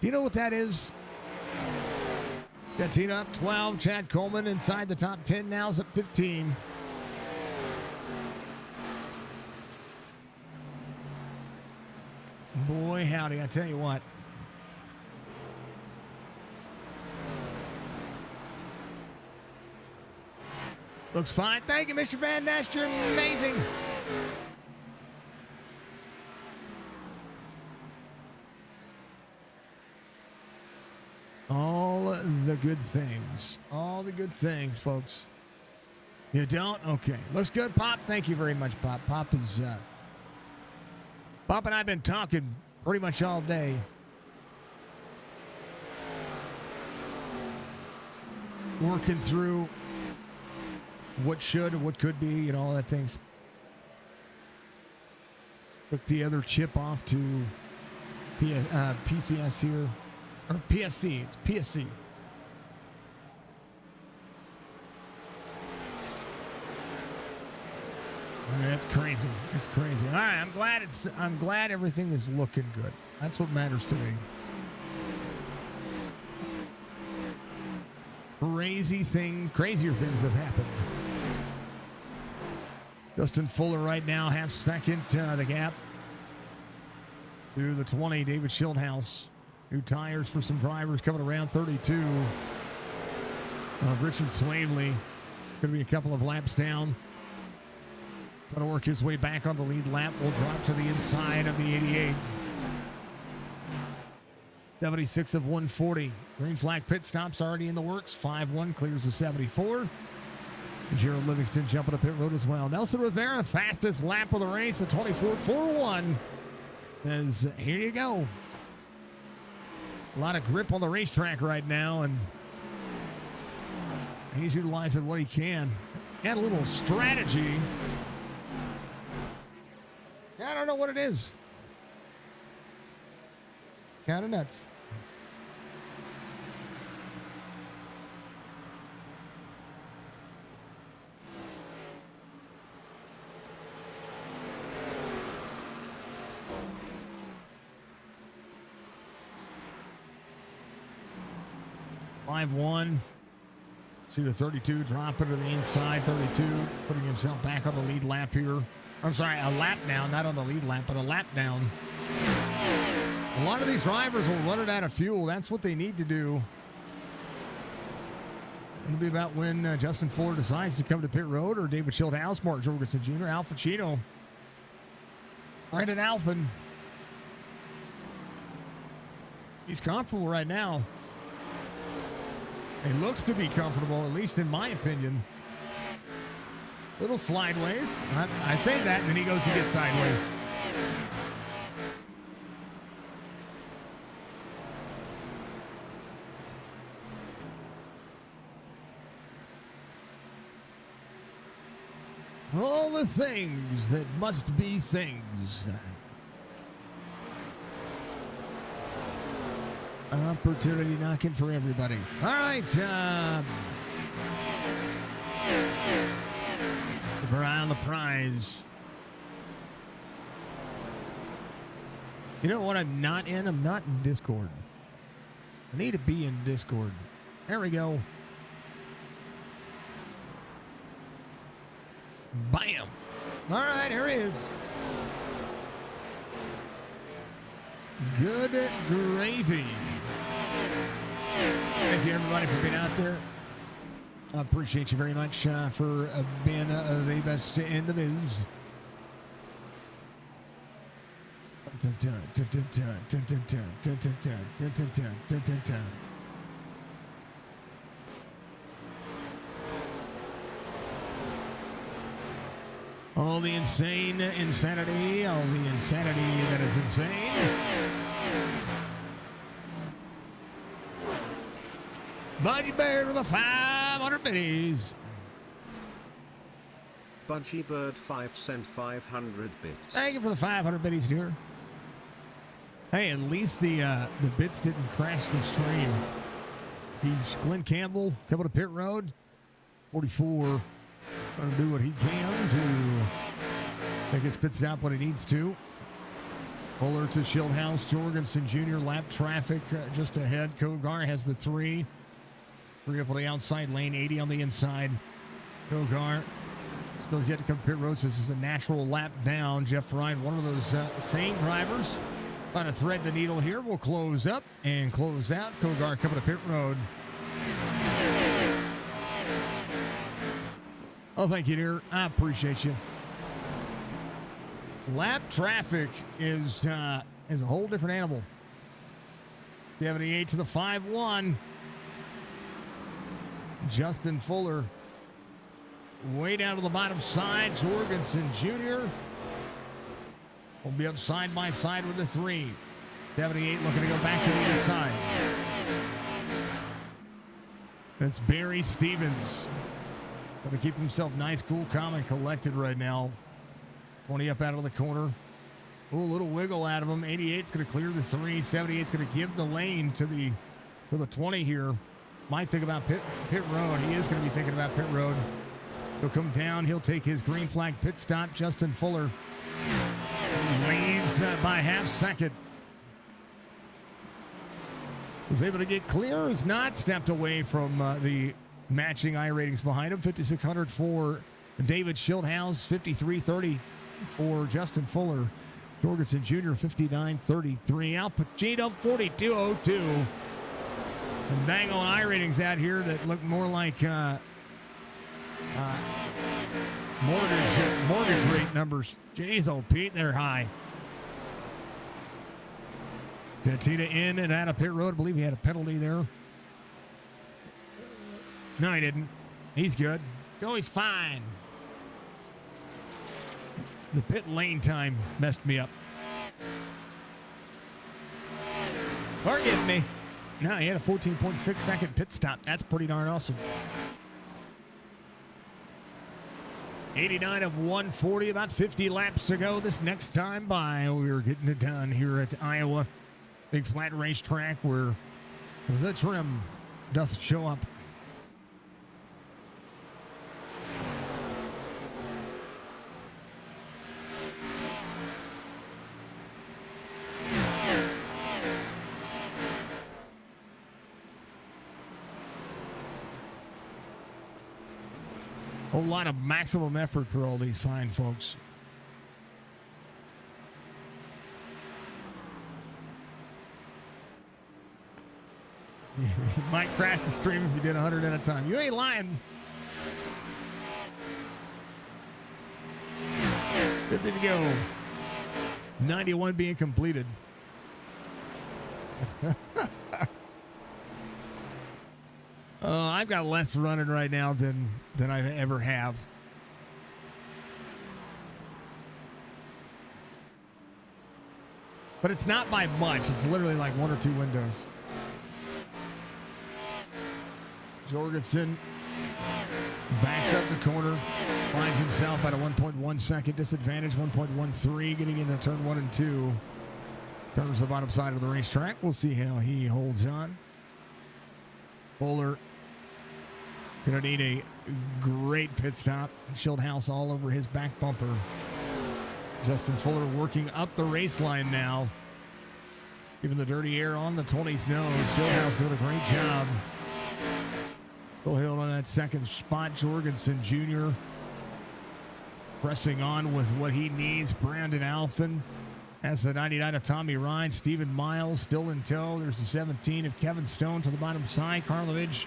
Do you know what that is? Got teed up 12. Chad Coleman inside the top 10 now is at 15. Boy, howdy, I tell you what. Looks fine. Thank you, Mr. Van Nest. You're amazing. All the good things. All the good things, folks. You don't? Okay. Looks good, Pop. Thank you very much, Pop. Pop is... Pop and I have been talking pretty much all day. Working through what should and what could be, you know, all that things. Took the other chip off to PCS here. Or PSC. It's PSC. That's crazy. It's crazy. All right, I'm glad everything is looking good. That's what matters to me. Crazier things have happened. Justin Fuller right now, half second, the gap to the 20. David Schildhouse. New tires for some drivers coming around 32. Richard Swavely going to be a couple of laps down. Trying to work his way back on the lead lap. Will drop to the inside of the 88. 76 of 140. Green flag pit stops already in the works. 5-1 clears the 74. Gerald Livingston jumping to pit road as well. Nelson Rivera, fastest lap of the race at 24.41. As here you go. A lot of grip on the racetrack right now, and he's utilizing what he can. Got a little strategy. I don't know what it is. Kind of nuts. See the 32 dropping to the inside. 32 putting himself back on the lead lap here. I'm sorry, a lap down, not on the lead lap, but a lap down. A lot of these drivers will run it out of fuel. That's what they need to do. It'll be about when Justin Fuller decides to come to pit road, or David Schildhouse, Mark Jorgensen Jr., Al Pacino, Brandon Alphin. He's comfortable right now. He looks to be comfortable, at least in my opinion. Little slideways. I say that, and then he goes to get sideways. All the things that must be things. An opportunity knocking for everybody. All right. Keep our eye on the prize. You know what I'm not in? I'm not in Discord. I need to be in Discord. There we go. Bam. All right, here he is. Good gravy. Thank you, everybody, for being out there. I appreciate you very much for being the best in the biz. All the insanity, all the insanity that is insane. Budgie Bird with the 500 biddies. Budgie Bird 5 cent 500 bits. Thank you for the 500 biddies, dear. Hey, at least the bits didn't crash the stream. He's Glenn Campbell coming to pit road. 44. Going to do what he can to make his pit stop when he needs to. Fuller to Schildhouse, Jorgensen Jr. Lap traffic just ahead. Kogar has the 3. 3 up on the outside lane, 80 on the inside. Kogar still has yet to come to pit road, so this is a natural lap down. Jeff Ryan, one of those same drivers. Trying to thread the needle here. We'll close up and close out. Kogar coming to pit road. Oh, thank you, dear. I appreciate you. Lap traffic is a whole different animal. 78 to the 5-1. Justin Fuller way down to the bottom side. Jorgensen Jr. will be up side by side with the 3. 78 looking to go back to the inside. That's Barry Stevens. Going to keep himself nice, cool, calm, and collected right now. 20 up out of the corner. Ooh, a little wiggle out of him. 88's going to clear the 3. 78's going to give the lane to the 20 here. Might think about pit road. He is going to be thinking about pit road. He'll come down. He'll take his green flag pit stop. Justin Fuller leads by half second. Was able to get clear, has not stepped away from the matching iRatings behind him. 5,600 for David Schildhaus, 53.30 for Justin Fuller. Jorgensen Jr., 59.33. Al Pacino, 42.02. And bang on iRatings out here that look more like mortgage rate numbers. Jeez, oh Pete, they're high. Cantina in and out of pit road. I believe he had a penalty there. No, he didn't. He's good. No, he's fine. The pit lane time messed me up. Forgive me. No, he had a 14.6 second pit stop. That's pretty darn awesome. 89 of 140, about 50 laps to go this next time by. We're getting it done here at Iowa. Big flat racetrack where the trim doesn't show up. A lot of maximum effort for all these fine folks. You might crash the stream if you did 100 at a time. You ain't lying. Good to go. 91 being completed. I've got less running right now than I ever have. But it's not by much. It's literally like one or two windows. Jorgensen backs up the corner, finds himself at a 1.1 second disadvantage, 1.13 getting into turn 1 and 2. Turns the bottom side of the racetrack. We'll see how he holds on. Fuller going to need a great pit stop. Schildhaus all over his back bumper. Justin Fuller working up the race line now. Giving the dirty air on the 20's nose. Schildhaus doing a great job. Still held on that second spot. Jorgensen Jr. pressing on with what he needs. Brandon Alphen has the 99 of Tommy Ryan. Stephen Miles still in tow. There's the 17 of Kevin Stone to the bottom side. Karlovich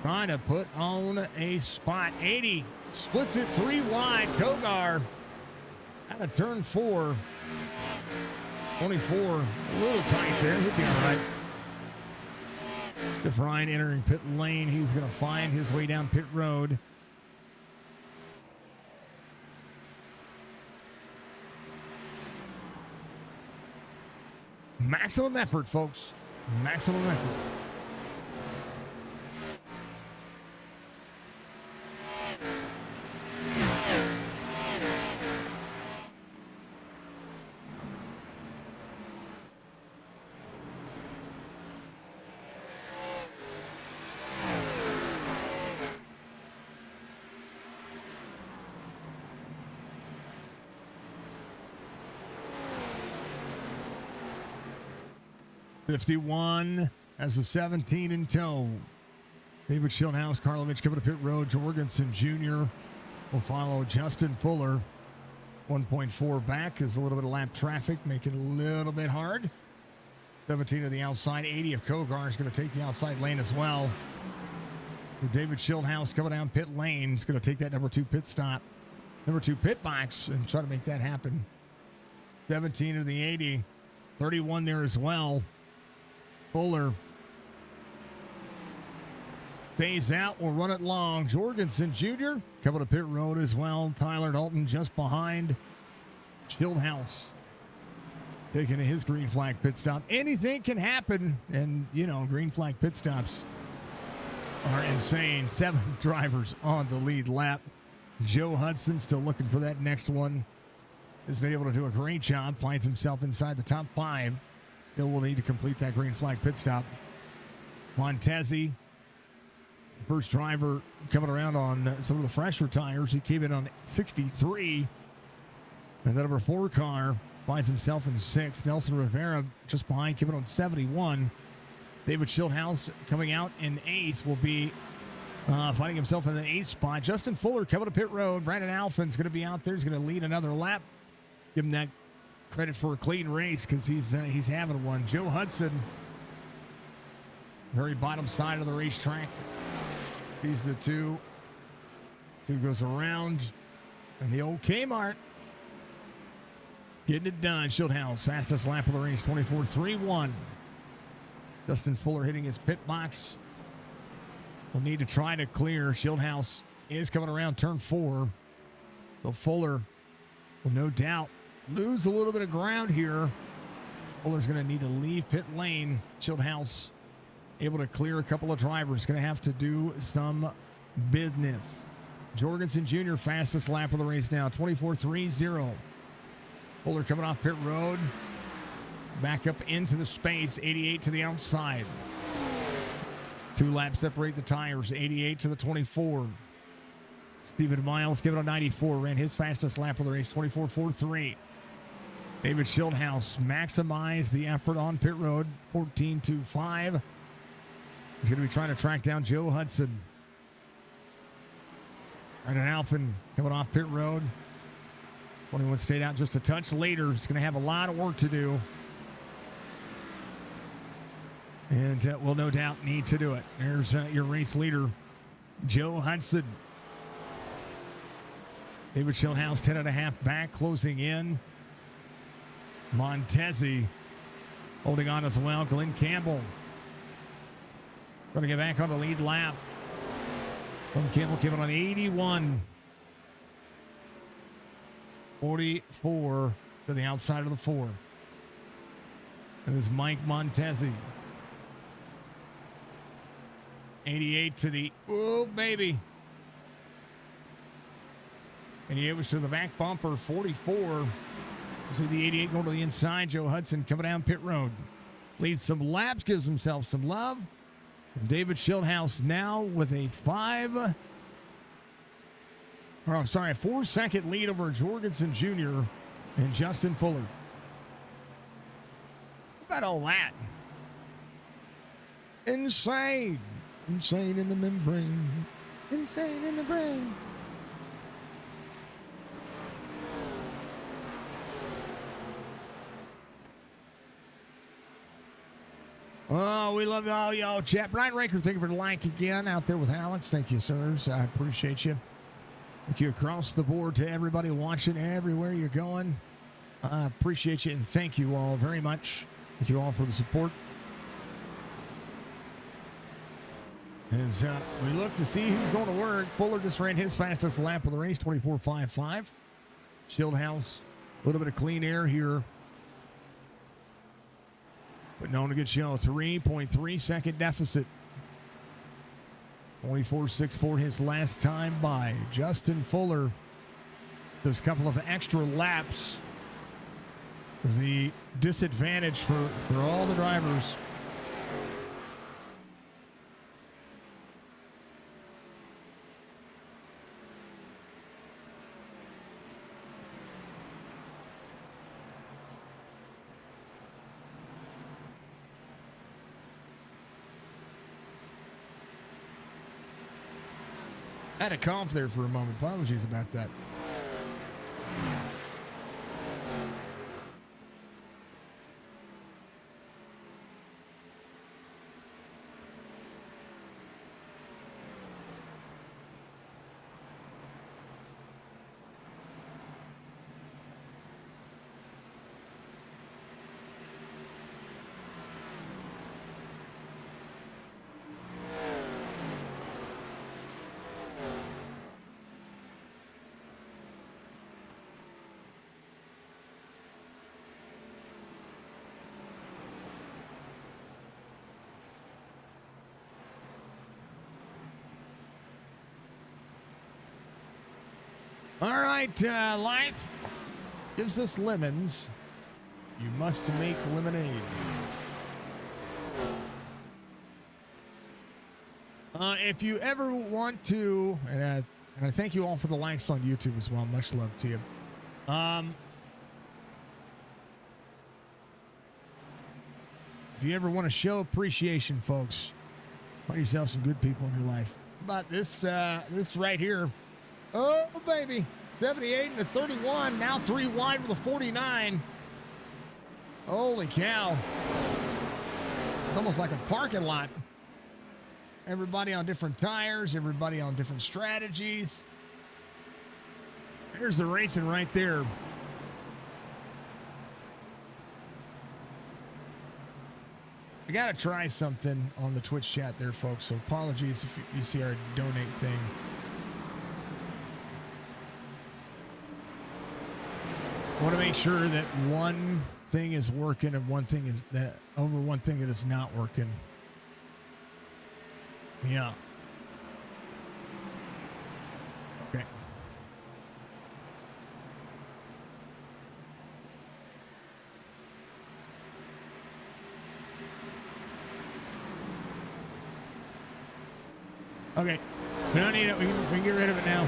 trying to put on a spot. 80 splits it 3 wide. Kogar out of turn 4. 24, a little tight there. He'll be all right. DeFrine entering pit lane. He's going to find his way down pit road. Maximum effort, folks. Maximum effort. '51 has the 17 in tow. David Schildhaus, Karlovich coming to pit road. Jorgensen Jr. will follow Justin Fuller. 1.4 back is a little bit of lap traffic, making it a little bit hard. 17 to the outside. 80 of Kogar is going to take the outside lane as well. David Schildhaus coming down pit lane. He's going to take that number 2 pit stop. Number 2 pit box and try to make that happen. 17 to the 80. 31 there as well. Fuller stays out, will run it long. Jorgensen Jr. coming to pit road as well. Tyler Dalton just behind. Schildhaus taking his green flag pit stop. Anything can happen, and you know, green flag pit stops are insane. 7 drivers on the lead lap. Joe Hudson still looking for that next one. Has been able to do a great job. Finds himself inside the top 5. Still will need to complete that green flag pit stop. Montezi, first driver coming around on some of the fresher tires. He came in on 63. And the number 4 car finds himself in 6th. Nelson Rivera just behind, coming on 71. David Schildhouse coming out in 8th will be finding himself in the 8th spot. Justin Fuller coming to pit road. Brandon Alphin's going to be out there. He's going to lead another lap. Give him that credit for a clean race because he's having one. Joe Hudson, very bottom side of the racetrack. He's the 2. 2 goes around. And the old Kmart getting it done. Schildhouse, fastest lap of the race, 24.31. Justin Fuller hitting his pit box. Will need to try to clear. Schildhouse is coming around turn 4. So Fuller will no doubt lose a little bit of ground here. Fuller's going to need to leave pit lane. Schildhouse able to clear a couple of drivers. Going to have to do some business. Jorgensen Jr. fastest lap of the race now, 24.30. Fuller coming off pit road. Back up into the space, 88 to the outside. 2 laps separate the tires, 88 to the 24. Stephen Miles giving a 94, ran his fastest lap of the race, 24.43. David Schildhouse maximized the effort on pit road, 14.25. He's going to be trying to track down Joe Hudson. Brandon Alphin coming off pit road. 21 stayed out just a touch later. He's going to have a lot of work to do. And will no doubt need to do it. There's your race leader, Joe Hudson. David Schildhouse, 10.5 back, closing in. Montezi holding on as well. Glenn Campbell going to get back on the lead lap. Glenn Campbell giving on 81. 44 to the outside of the 4. And it's Mike Montezi. 88 to the, oh, baby. 88 was to the back bumper, 44. See the 88 going to the inside. Joe Hudson coming down pit road. Leads some laps, gives himself some love. And David Schildhouse now with a 4-second lead over Jorgensen Jr. and Justin Fuller. How about all that? Insane. Insane in the membrane. Insane in the brain. Oh, we love all y'all chat. Brian Raker, thank you for the like again out there with Alex. Thank you, sirs. I appreciate you. Thank you across the board to everybody watching everywhere you're going. I appreciate you and thank you all very much. Thank you all for the support. As we look to see who's going to work, Fuller just ran his fastest lap of the race, 24.55. Schildhouse, a little bit of clean air here. But no one to get show, 3.3 second deficit. 24.64 his last time by. Justin Fuller, those couple of extra laps, the disadvantage for all the drivers. I had a cough there for a moment. Apologies about that. All right, life gives us lemons. You must make lemonade. If you ever want to, and I thank you all for the likes on YouTube as well. Much love to you. If you ever want to show appreciation, folks, find yourself some good people in your life. How about this right here? Oh, baby. 78 and a 31. Now 3 wide with a 49. Holy cow. It's almost like a parking lot. Everybody on different tires. Everybody on different strategies. There's the racing right there. I got to try something on the Twitch chat there, folks. So apologies if you see our donate thing. I want to make sure that one thing is working and one thing is that over one thing that is not working. Yeah. Okay. Okay. We don't need it. We can get rid of it now.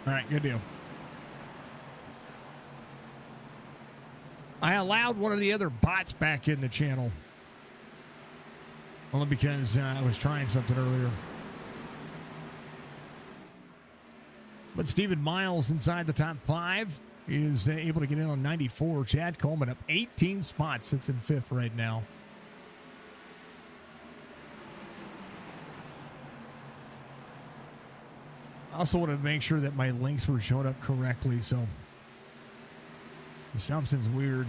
All right, good deal. I allowed one of the other bots back in the channel. Only because I was trying something earlier. But Stephen Miles inside the top 5 is able to get in on 94. Chad Coleman up 18 spots, sits in 5th right now. I also wanted to make sure that my links were showing up correctly, so something's weird.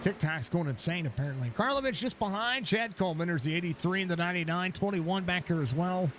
TikTok's going insane, apparently. Karlovich just behind. Chad Coleman. There's the 83 and the 99. 21 back here as well.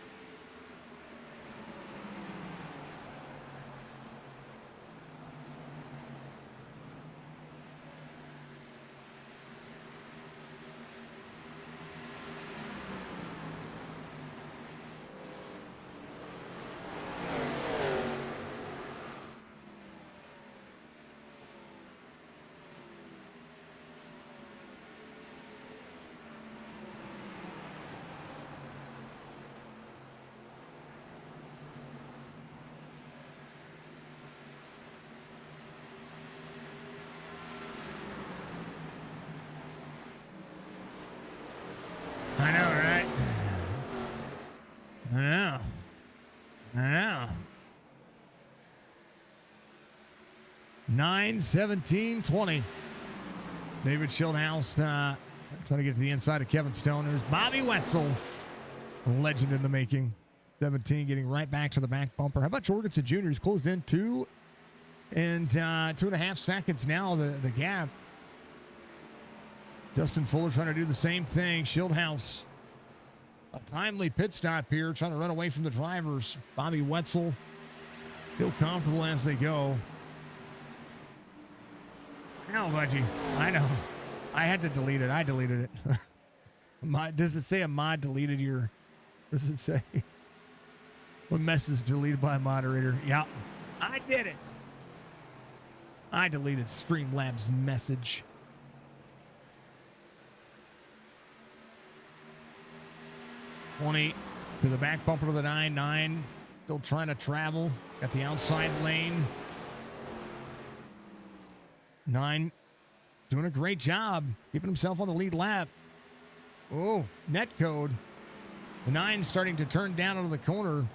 I know, right? I know. 9-17-20. David Schildhouse trying to get to the inside of Kevin Stone. There's Bobby Wetzel, a legend in the making. 17 getting right back to the back bumper. How about Jorgensen Jr.? He's closed in 2 and 2.5 seconds now, the gap. Justin Fuller trying to do the same thing. Schildhouse, a timely pit stop here, trying to run away from the drivers. Bobby Wetzel still comfortable as they go. I know, Budgie. I know. I had to delete it. I deleted it. Does it say a mod deleted your... Does it say... What message deleted by a moderator? Yeah, I did it. I deleted Streamlabs message. To the back bumper of the 9-9. Still trying to travel. Got the outside lane. 9 doing a great job. Keeping himself on the lead lap. Oh, net code. The 9 starting to turn down into the corner.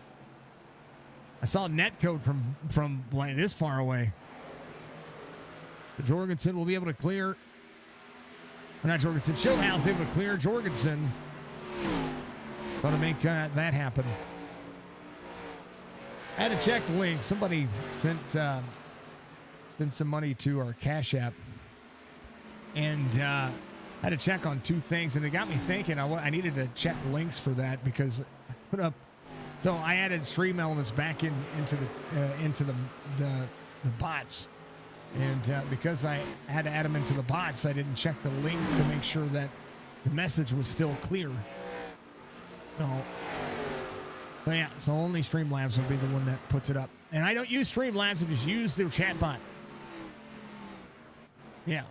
I saw net code from like this far away. Jorgensen will be able to clear. Not Jorgensen. Schildhouse able to clear Jorgensen. Going to make that happen. I had to check the link. Somebody sent some money to our Cash App. And I had to check on 2 things. And it got me thinking I needed to check links for that because I put up. So I added Stream Elements back into the bots. And because I had to add them into the bots, I didn't check the links to make sure that the message was still clear. So yeah, so only Streamlabs will be the one that puts it up. And I don't use Streamlabs, I just use their chat bot. Yeah.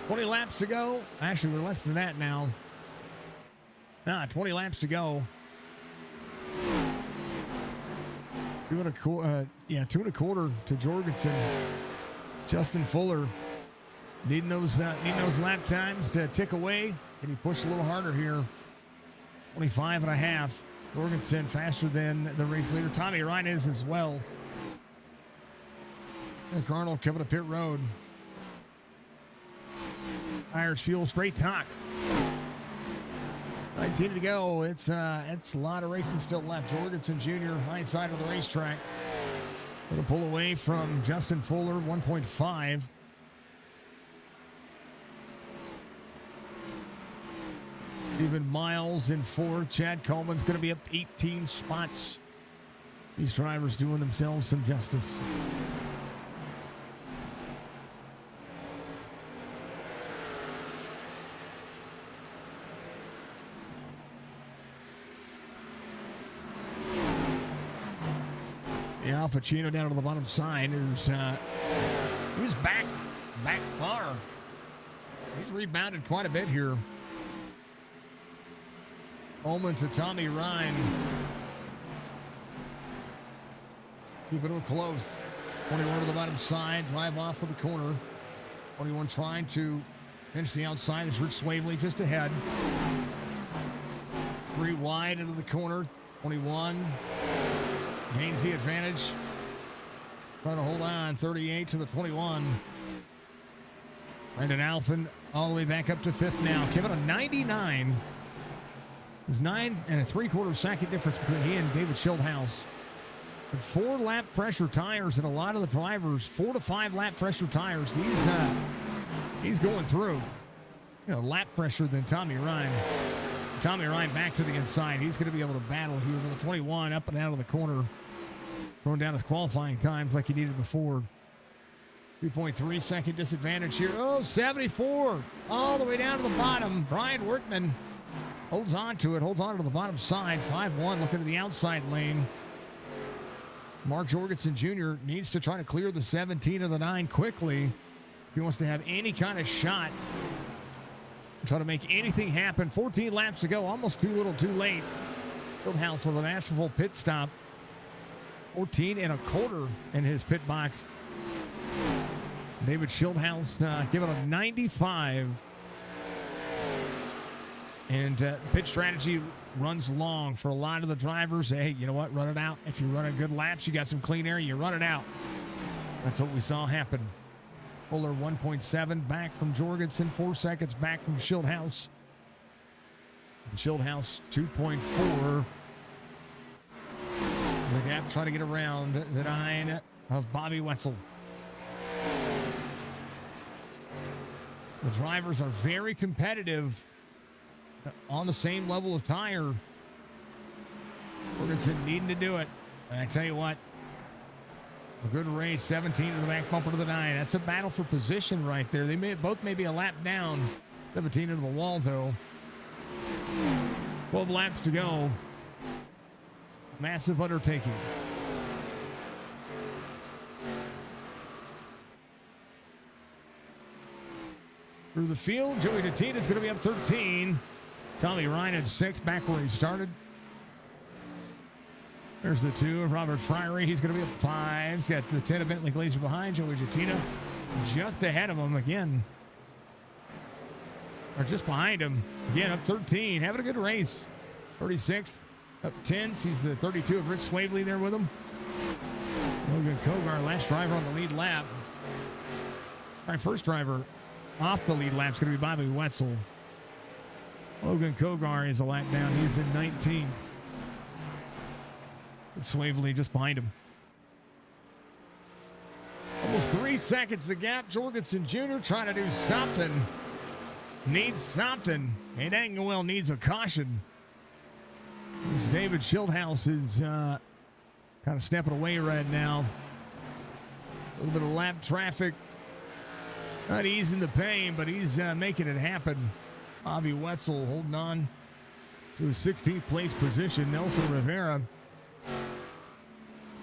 20 laps to go. Actually, we're less than that now. 20 laps to go. 2.25 to Jorgensen. Justin Fuller needing those lap times to tick away. Can he push a little harder here? 25.5. Jorgensen faster than the race leader. Tommy Ryan is as well. Nick Arnold coming to pit road. Irish fuel, straight talk. 19 to go. It's a lot of racing still left. Jorgensen Jr. high side of the racetrack. Going to pull away from Justin Fuller, 1.5. Even Miles in fourth. Chad Coleman's going to be up 18 spots. These drivers doing themselves some justice. Al Pacino down to the bottom side. He's back far. He's rebounded quite a bit here. Coleman to Tommy Ryan. Keep it close. 21 to the bottom side. Drive off for the corner. 21 trying to finish the outside. There's Rich Swavely just ahead. 3 wide into the corner. 21 gains the advantage. Trying to hold on. 38 to the 21. Brandon Alphin all the way back up to 5th now. Kevin a 99. There's 9 3/4 second difference between he and David Schildhaus. But 4 lap pressure tires, and a lot of the drivers, 4 to 5 lap pressure tires. He's going through. Lap pressure than Tommy Ryan. Tommy Ryan back to the inside. He's going to be able to battle here with the 21 up and out of the corner. Throwing down his qualifying times like he needed before. 2.3 second disadvantage here. 74 all the way down to the bottom. Brian Workman holds on to it, holds on to the bottom side. 5-1 looking at the outside lane. Mark Jorgensen Jr. needs to try to clear the 17 of the 9 quickly if he wants to have any kind of shot. Try to make anything happen. 14 laps to go, almost too little too late. Schildhaus with a masterful pit stop. 14 1/4 in his pit box. David Schildhaus giving a 95. And pit strategy runs long for a lot of the drivers. Hey, you know what? Run it out. If you're running good laps, you got some clean air, you run it out. That's what we saw happen. Fuller 1.7 back from Jorgensen, 4 seconds back from Schildhaus. And Schildhaus 2.4. The gap trying to get around the 9 of Bobby Wetzel. The drivers are very competitive on the same level of tire. Jorgensen needing to do it. And I tell you what, a good race, 17 to the back bumper to the 9. That's a battle for position right there. They both may be a lap down. 17 into the wall, though. 12 laps to go. Massive undertaking. Through the field, Joey Dettina is going to be up 13. Tommy Ryan at 6, back where he started. There's the 2 of Robert Friery. He's going to be up 5. He's got the 10 of Bentley Glazer behind. Joey Dettina just ahead of him again. Or just behind him. Again, up 13. Having a good race. 36. Up 10. Sees the 32 of Rich Swavely there with him. Logan Kogar, last driver on the lead lap. All right, first driver off the lead lap is going to be Bobby Wetzel. Logan Kogar is a lap down. He's in 19th. And Swavely just behind him. Almost 3 seconds the gap. Jorgensen Jr. trying to do something. Needs something. And Angelwell needs a caution. As David Schildhaus is kind of stepping away right now. A little bit of lap traffic. Not easing the pain, but he's making it happen. Bobby Wetzel holding on to his 16th place position. Nelson Rivera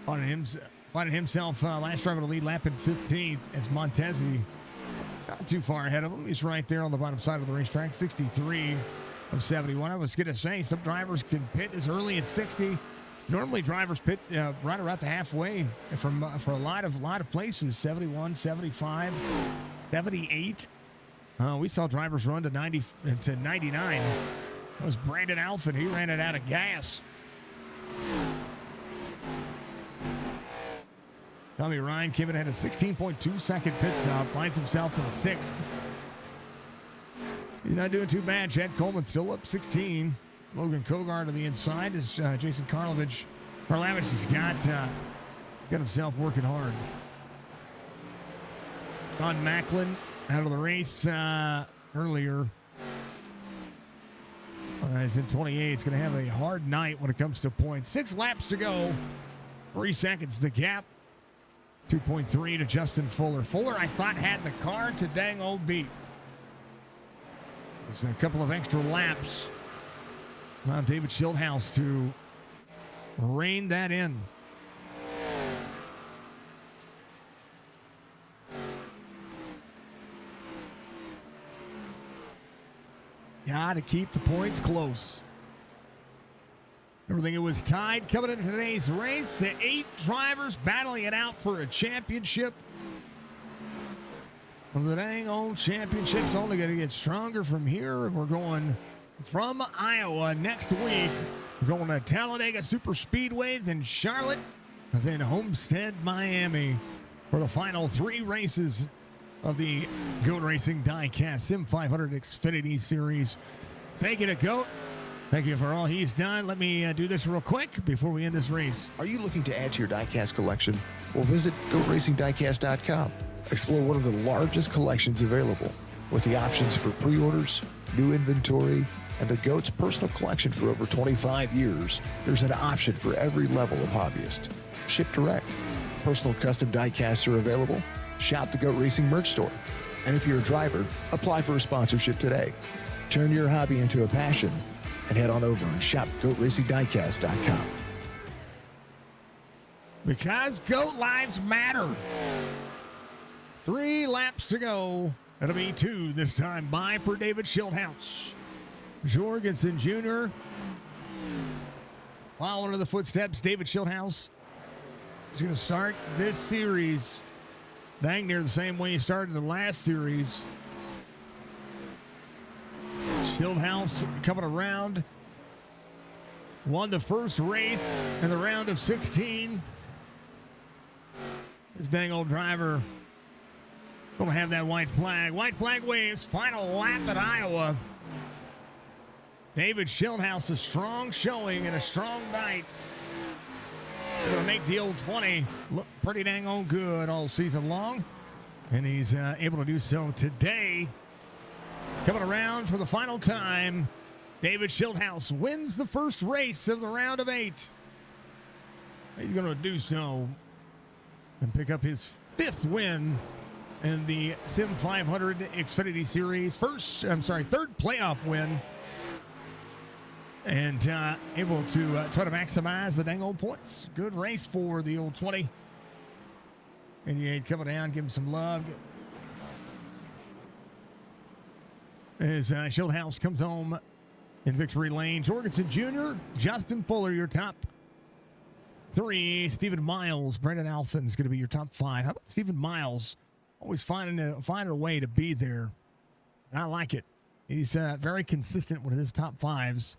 finding himself last driver to lead lap in 15th as Montesi Not too far ahead of him. He's right there on the bottom side of the racetrack, 63 of 71. I was going to say some drivers can pit as early as 60. Normally drivers pit right around the halfway for a lot of places, 71, 75, 78. We saw drivers run to 90 to 99. That was Brandon Alphen. He ran it out of gas. Tommy Ryan came in at a 16.2 second pit stop, finds himself in sixth. He's not doing too bad. Chad Coleman still up 16. Logan Kogard on the inside as Jason Karlovich has got himself working hard. Sean Macklin out of the race earlier. He's in 28. It's going to have a hard night when it comes to points. 6 laps to go. 3 seconds the gap. 2.3 to Justin Fuller. Fuller, I thought, had the car to dang old beat. There's a couple of extra laps. Now David Schildhouse to rein that in. Got to keep the points close. Everything it was tied coming into today's race. 8 drivers battling it out for a championship. The dang old championship's only going to get stronger from here. We're going from Iowa next week. We're going to Talladega Superspeedway, then Charlotte, and then Homestead, Miami for the final 3 races of the Goat Racing Diecast SIM500 Xfinity Series. Thank you to Goat. Thank you for all he's done. Let me do this real quick before we end this race. Are you looking to add to your diecast collection? Well, visit GoatRacingDiecast.com. Explore one of the largest collections available with the options for pre-orders, new inventory, and the GOAT's personal collection for over 25 years. There's an option for every level of hobbyist. Ship direct. Personal custom diecasts are available. Shop the GOAT Racing merch store. And if you're a driver, apply for a sponsorship today. Turn your hobby into a passion and head on over and shop GoatRacingDiecast.com. Because GOAT lives matter. 3 laps to go. It'll be 2 this time. Bye for David Schildhouse. Jorgensen Jr. Following in the footsteps, David Schildhouse is going to start this series dang near the same way he started the last series. Schildhouse coming around. Won the first race in the round of 16. This dang old driver going to have that white flag. White flag waves. Final lap at Iowa. David Schildhouse, a strong showing and a strong night. They're going to make the old 20 look pretty dang old good all season long. And he's able to do so today. Coming around for the final time, David Schildhouse wins the first race of the round of 8. He's going to do so and pick up his 5th win in the SIM500 Xfinity Series. Third playoff win. And able to try to maximize the dang old points. Good race for the old 20. And you coming down, give him some love. As Schildhouse comes home in victory lane. Jorgensen Jr., Justin Fuller, your top 3. Stephen Miles, Brandon Alphen is going to be your top 5. How about Stephen Miles? Always finding a way to be there. And I like it. He's very consistent with his top 5s.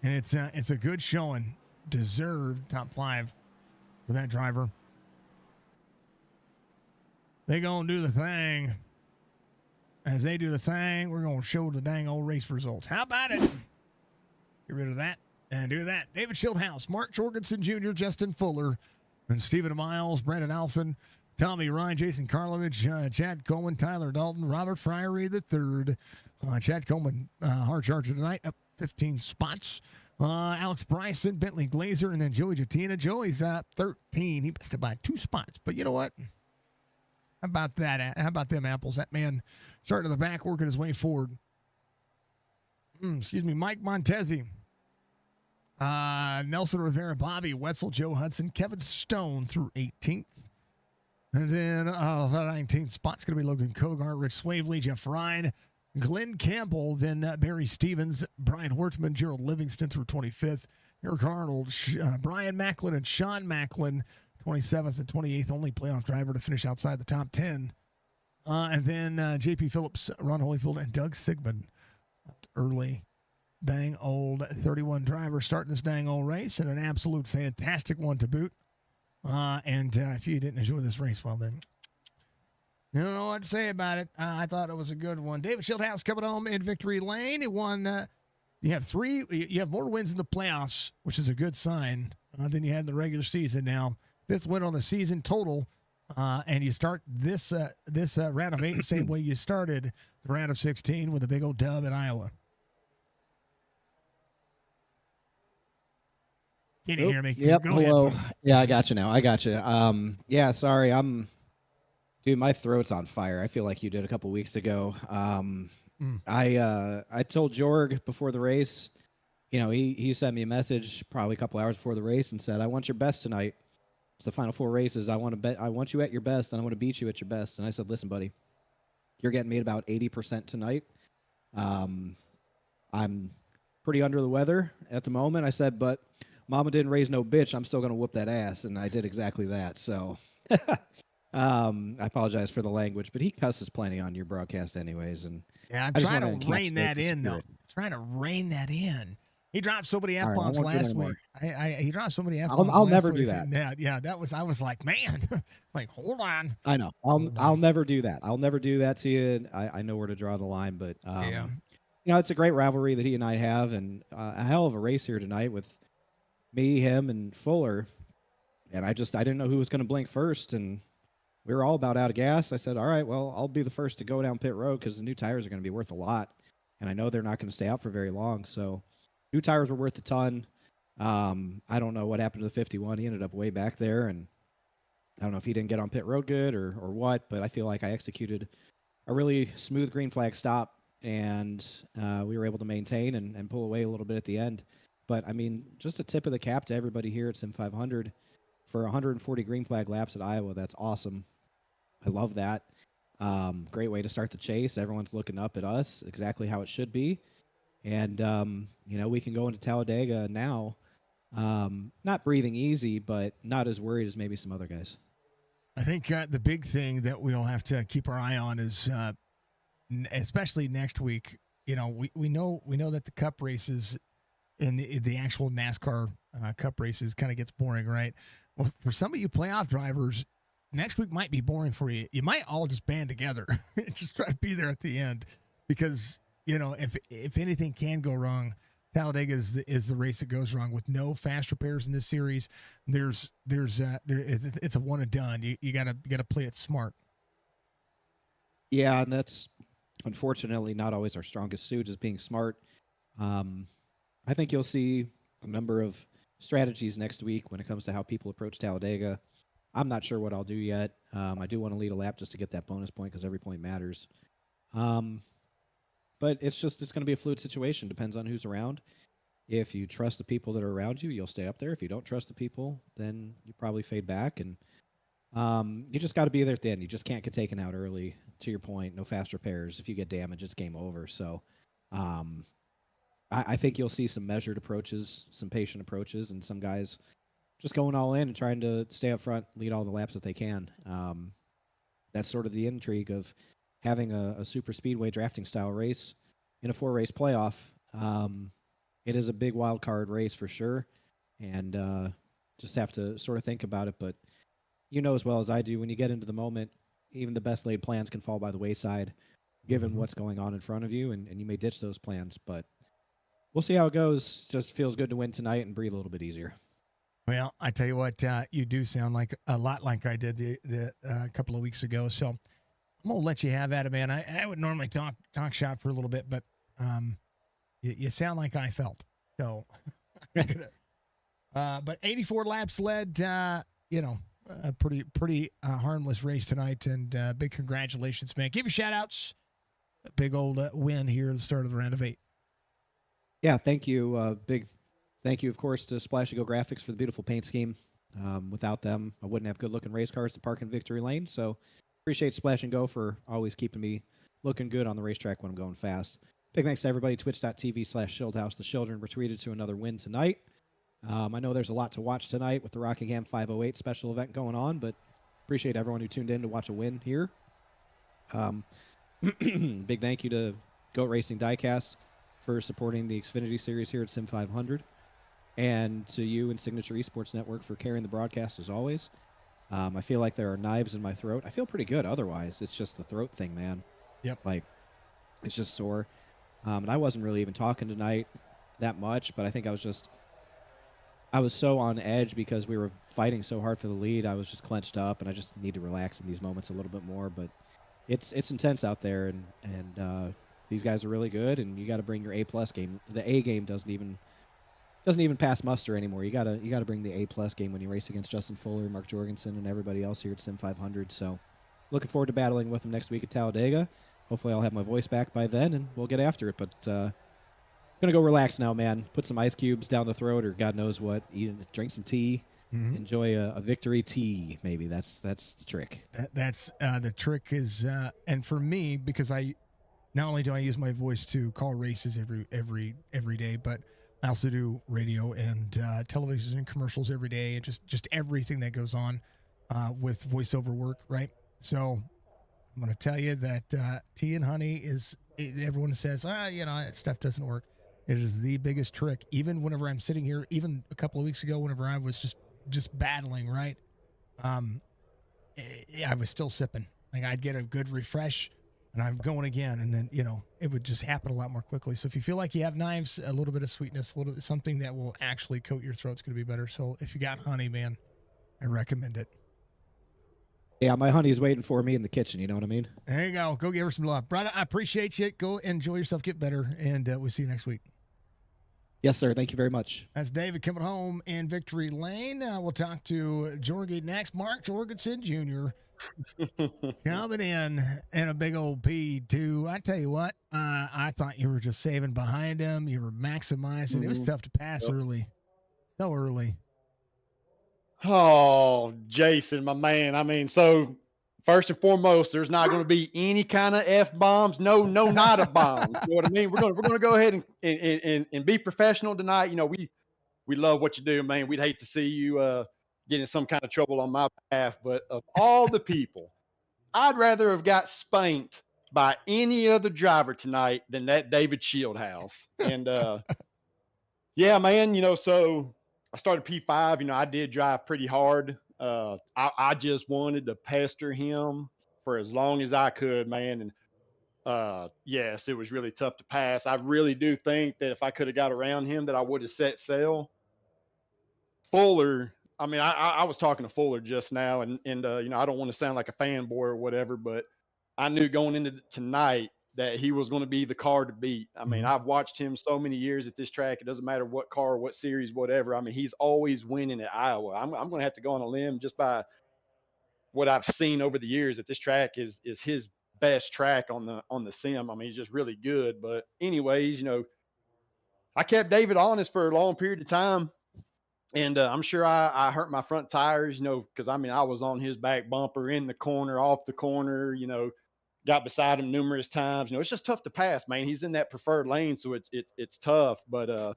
And it's a good showing. Deserved top 5 for that driver. They gonna do the thing. As they do the thing, we're gonna show the dang old race results. How about it? Get rid of that and do that. David Schildhouse, Mark Jorgensen Jr., Justin Fuller, and Stephen Miles, Brandon Alphen, Tommy Ryan, Jason Karlovich, Chad Coleman, Tyler Dalton, Robert Fryery III. Chad Coleman, hard charger tonight, up 15 spots. Alex Bryson, Bentley Glazer, and then Joey Jatina. Joey's up 13. He missed it by 2 spots. But you know what? How about that? How about them apples? That man starting in the back, working his way forward. Mike Montezi. Nelson Rivera, Bobby Wetzel, Joe Hudson, Kevin Stone through 18th. And then the 19th spot's going to be Logan Kogart, Rich Swavely, Jeff Ryan, Glenn Campbell, then Barry Stevens, Brian Hortman, Gerald Livingston through 25th, Eric Arnold, Brian Macklin, and Sean Macklin, 27th and 28th, only playoff driver to finish outside the top 10. And then J.P. Phillips, Ron Holyfield, and Doug Sigmund. Early, dang old 31 driver starting this dang old race, and an absolute fantastic one to boot. And if you didn't enjoy this race, well, then you don't know what to say about it. I thought it was a good one. David Schildhouse coming home in victory lane. He won. You have more wins in the playoffs, which is a good sign, than you had in the regular season. Now, 5th win on the season total. And you start this round of 8 the same way you started the round of 16 with a big old dub at Iowa. Can you hear me? Yep. Go Hello. ahead. Yeah, I got you now. I got you. Yeah, sorry. Dude, my throat's on fire. I feel like you did a couple weeks ago. I told Jorg before the race, he sent me a message probably a couple hours before the race and said, I want your best tonight. It's the final 4 races. I want you at your best, and I want to beat you at your best. And I said, listen, buddy, you're getting me at about 80% tonight. I'm pretty under the weather at the moment. I said, but Mama didn't raise no bitch. I'm still going to whoop that ass. And I did exactly that. So I apologize for the language, but he cusses plenty on your broadcast anyways. And yeah, I'm trying to rein that in, though. Trying to rein that in. He dropped so many F-bombs last week. He dropped so many F-bombs I'll never do that. Yeah, I was like, man, like, hold on. I know. I'll never do that. I'll never do that to you. I know where to draw the line, but it's a great rivalry that he and I have, and a hell of a race here tonight with me, him, and Fuller. And I didn't know who was going to blink first, and we were all about out of gas. I said, all right, well, I'll be the first to go down pit road because the new tires are going to be worth a lot, and I know they're not going to stay out for very long. So new tires were worth a ton. I don't know what happened to the 51. He ended up way back there, and I don't know if he didn't get on pit road good or what, but I feel like I executed a really smooth green flag stop, and we were able to maintain and pull away a little bit at the end. But, I mean, just a tip of the cap to everybody here at SIM500 for 140 green flag laps at Iowa. That's awesome. I love that. Great way to start the chase. Everyone's looking up at us, exactly how it should be. And, we can go into Talladega now, not breathing easy, but not as worried as maybe some other guys. I think the big thing that we'll have to keep our eye on is, especially next week, we know that the Cup races and the actual NASCAR Cup races kind of gets boring, right? Well, for some of you playoff drivers, next week might be boring for you. You might all just band together and just try to be there at the end because, if anything can go wrong, Talladega is the race that goes wrong with no fast repairs in this series. It's a one and done. You gotta play it smart. Yeah, and that's unfortunately not always our strongest suit, is being smart. I think you'll see a number of strategies next week when it comes to how people approach Talladega. I'm not sure what I'll do yet. I do want to lead a lap just to get that bonus point because every point matters. But it's going to be a fluid situation. Depends on who's around. If you trust the people that are around you, you'll stay up there. If you don't trust the people, then you probably fade back. And you just got to be there at the end. You just can't get taken out early. To your point, no fast repairs. If you get damaged, it's game over. So I think you'll see some measured approaches, some patient approaches, and some guys just going all in and trying to stay up front, lead all the laps that they can. That's sort of the intrigue of having a super speedway drafting style race in a 4-race playoff. It is a big wild card race for sure, and just have to sort of think about it. But as well as I do, when you get into the moment, even the best laid plans can fall by the wayside given what's going on in front of you, and you may ditch those plans. But we'll see how it goes. Just feels good to win tonight and breathe a little bit easier. Well, I tell you what, you do sound like a lot like I did the couple of weeks ago. So I'm gonna let you have at it, man. I would normally talk shop for a little bit, but you sound like I felt. So, but 84 laps led. A pretty harmless race tonight, and big congratulations, man. Give your shout outs. A big old win here at the start of the round of 8. Yeah, thank you. Big thank you, of course, to Splash and Go Graphics for the beautiful paint scheme. Without them, I wouldn't have good-looking race cars to park in victory lane. So appreciate Splash and Go for always keeping me looking good on the racetrack when I'm going fast. Big thanks to everybody. Twitch.tv/Shieldhouse. The Children were treated to another win tonight. I know there's a lot to watch tonight with the Rockingham 508 special event going on, but appreciate everyone who tuned in to watch a win here. Big thank you to Goat Racing Diecast for supporting the Xfinity series here at SIM500, and to you and Signature Esports Network for carrying the broadcast as always. I feel like there are knives in my throat. I feel pretty good otherwise. It's just the throat thing, man. Yep. Like, it's just sore. And I wasn't really even talking tonight that much, but I think I was so on edge because we were fighting so hard for the lead. I was just clenched up, and I just need to relax in these moments a little bit more. But it's intense out there, and these guys are really good, and you got to bring your A+ game. The A game doesn't even pass muster anymore. You gotta bring the A+ game when you race against Justin Fuller, Mark Jorgensen, and everybody else here at Sim500. So looking forward to battling with them next week at Talladega. Hopefully I'll have my voice back by then, and we'll get after it. But gonna go relax now, man. Put some ice cubes down the throat, or God knows what. Drink some tea. Mm-hmm. Enjoy a victory tea. Maybe that's the trick. That's the trick is, and for me, because I not only do I use my voice to call races every day, but I also do radio and television and commercials every day, and just everything that goes on with voiceover work, right? So I'm going to tell you that tea and honey everyone says, that stuff doesn't work. It is the biggest trick. Even whenever I'm sitting here, even a couple of weeks ago, whenever I was just battling, right? I was still sipping. Like, I'd get a good refresh, and I'm going again, and then, it would just happen a lot more quickly. So if you feel like you have knives, a little bit of sweetness, something that will actually coat your throat's going to be better. So if you got honey, man, I recommend it. Yeah, my honey's waiting for me in the kitchen. You know what I mean? There you go. Go give her some love. Brother, I appreciate you. Go enjoy yourself, get better, and we'll see you next week. Yes, sir. Thank you very much. That's David coming home in Victory Lane. We'll talk to Jorgen next. Mark Jorgensen Jr. coming in a big old P2. I tell you what, I thought you were just saving behind him. You were maximizing. Mm-hmm. It was tough to pass early. So early. Oh, Jason, my man. I mean, so first and foremost, there's not going to be any kind of F-bombs. No, not a bomb. You know what I mean? We're going to go ahead and be professional tonight. We love what you do, man. We'd hate to see you get in some kind of trouble on my behalf. But of all the people, I'd rather have got spanked by any other driver tonight than that David Shieldhouse. And yeah, man, so I started P5. I did drive pretty hard. I just wanted to pester him for as long as I could, man. And yes, it was really tough to pass. I really do think that if I could have got around him, that I would have set sail. Fuller, I mean, I was talking to Fuller just now, and I don't want to sound like a fanboy or whatever, but I knew going into tonight that he was going to be the car to beat. I mean, I've watched him so many years at this track. It doesn't matter what car, what series, whatever. I mean, he's always winning at Iowa. I'm going to have to go on a limb just by what I've seen over the years that this track is his best track on the sim. I mean, he's just really good. But anyways, I kept David honest for a long period of time. And I'm sure I hurt my front tires, because I mean, I was on his back bumper, in the corner, off the corner, got beside him numerous times. It's just tough to pass, man. He's in that preferred lane, so it's tough. But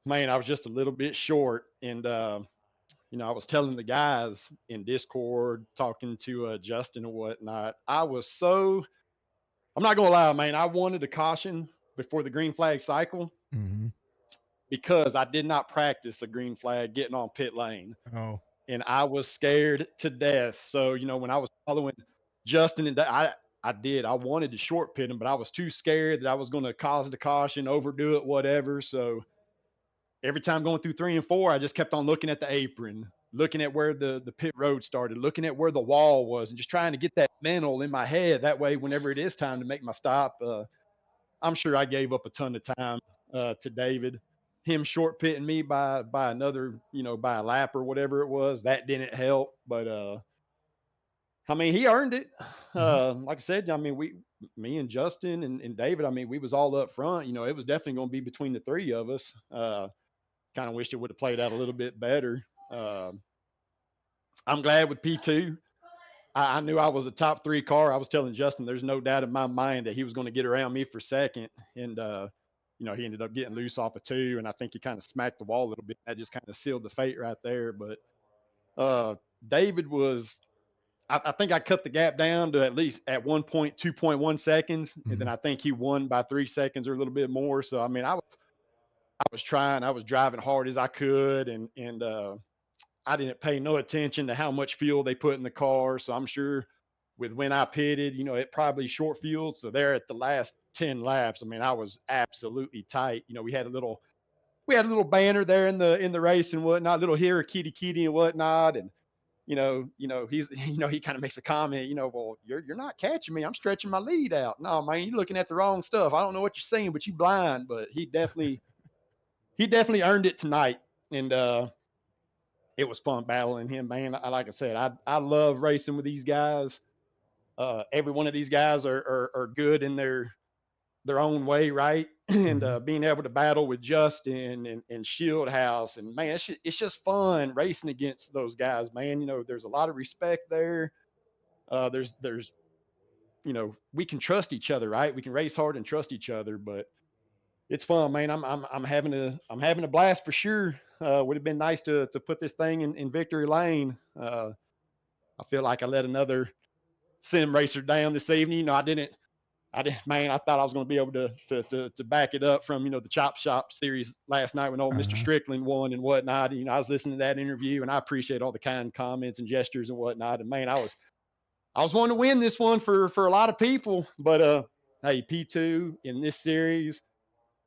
man, I was just a little bit short, and I was telling the guys in Discord, talking to Justin and whatnot. I'm not gonna lie, man. I wanted a caution before the green flag cycle. Mm-hmm. Because I did not practice a green flag getting on pit lane. Oh. And I was scared to death. So, when I was following Justin, and I wanted to short pit him, but I was too scared that I was going to cause the caution, overdo it, whatever. So every time going through 3 and 4, I just kept on looking at the apron, looking at where the pit road started, looking at where the wall was, and just trying to get that mental in my head. That way, whenever it is time to make my stop, I'm sure I gave up a ton of time to David. Him short pitting me by another, by a lap or whatever it was, that didn't help. But I mean, he earned it. Like I said, I mean, me and Justin and David, I mean, we was all up front. It was definitely going to be between the three of us. Kind of wished it would have played out a little bit better. Uh, I'm glad with P2. I knew I was a top 3 car. I was telling Justin, there's no doubt in my mind that he was going to get around me for second. And, he ended up getting loose off of 2. And I think he kind of smacked the wall a little bit. That just kind of sealed the fate right there. But David was, I think I cut the gap down to at least at 2.1 seconds. Mm-hmm. And then I think he won by 3 seconds or a little bit more. So, I mean, I was trying, I was driving hard as I could. And I didn't pay no attention to how much fuel they put in the car. So I'm sure with when I pitted, it probably short fueled. So there at the last 10 laps, I mean, I was absolutely tight. We had a little banner there in the race and whatnot, little here, kitty and whatnot. And, he's, he kind of makes a comment, well, you're not catching me. I'm stretching my lead out. No, man, you're looking at the wrong stuff. I don't know what you're seeing, but you blind. But he definitely earned it tonight. And, it was fun battling him, man. Like I said, I love racing with these guys. Every one of these guys are good in their own way, right? And being able to battle with Justin and Shieldhouse, and man, it's just fun racing against those guys, man. There's a lot of respect there. There's we can trust each other, right? We can race hard and trust each other, but it's fun, man. I'm having a blast for sure. Would have been nice to put this thing in victory lane. I feel like I let another sim racer down this evening. I didn't, man. I thought I was going to be able to back it up from the Chop Shop series last night when old Mr. Strickland won and whatnot. I was listening to that interview, and I appreciate all the kind comments and gestures and whatnot. And man, I was wanting to win this one for a lot of people, but hey, P2 in this series.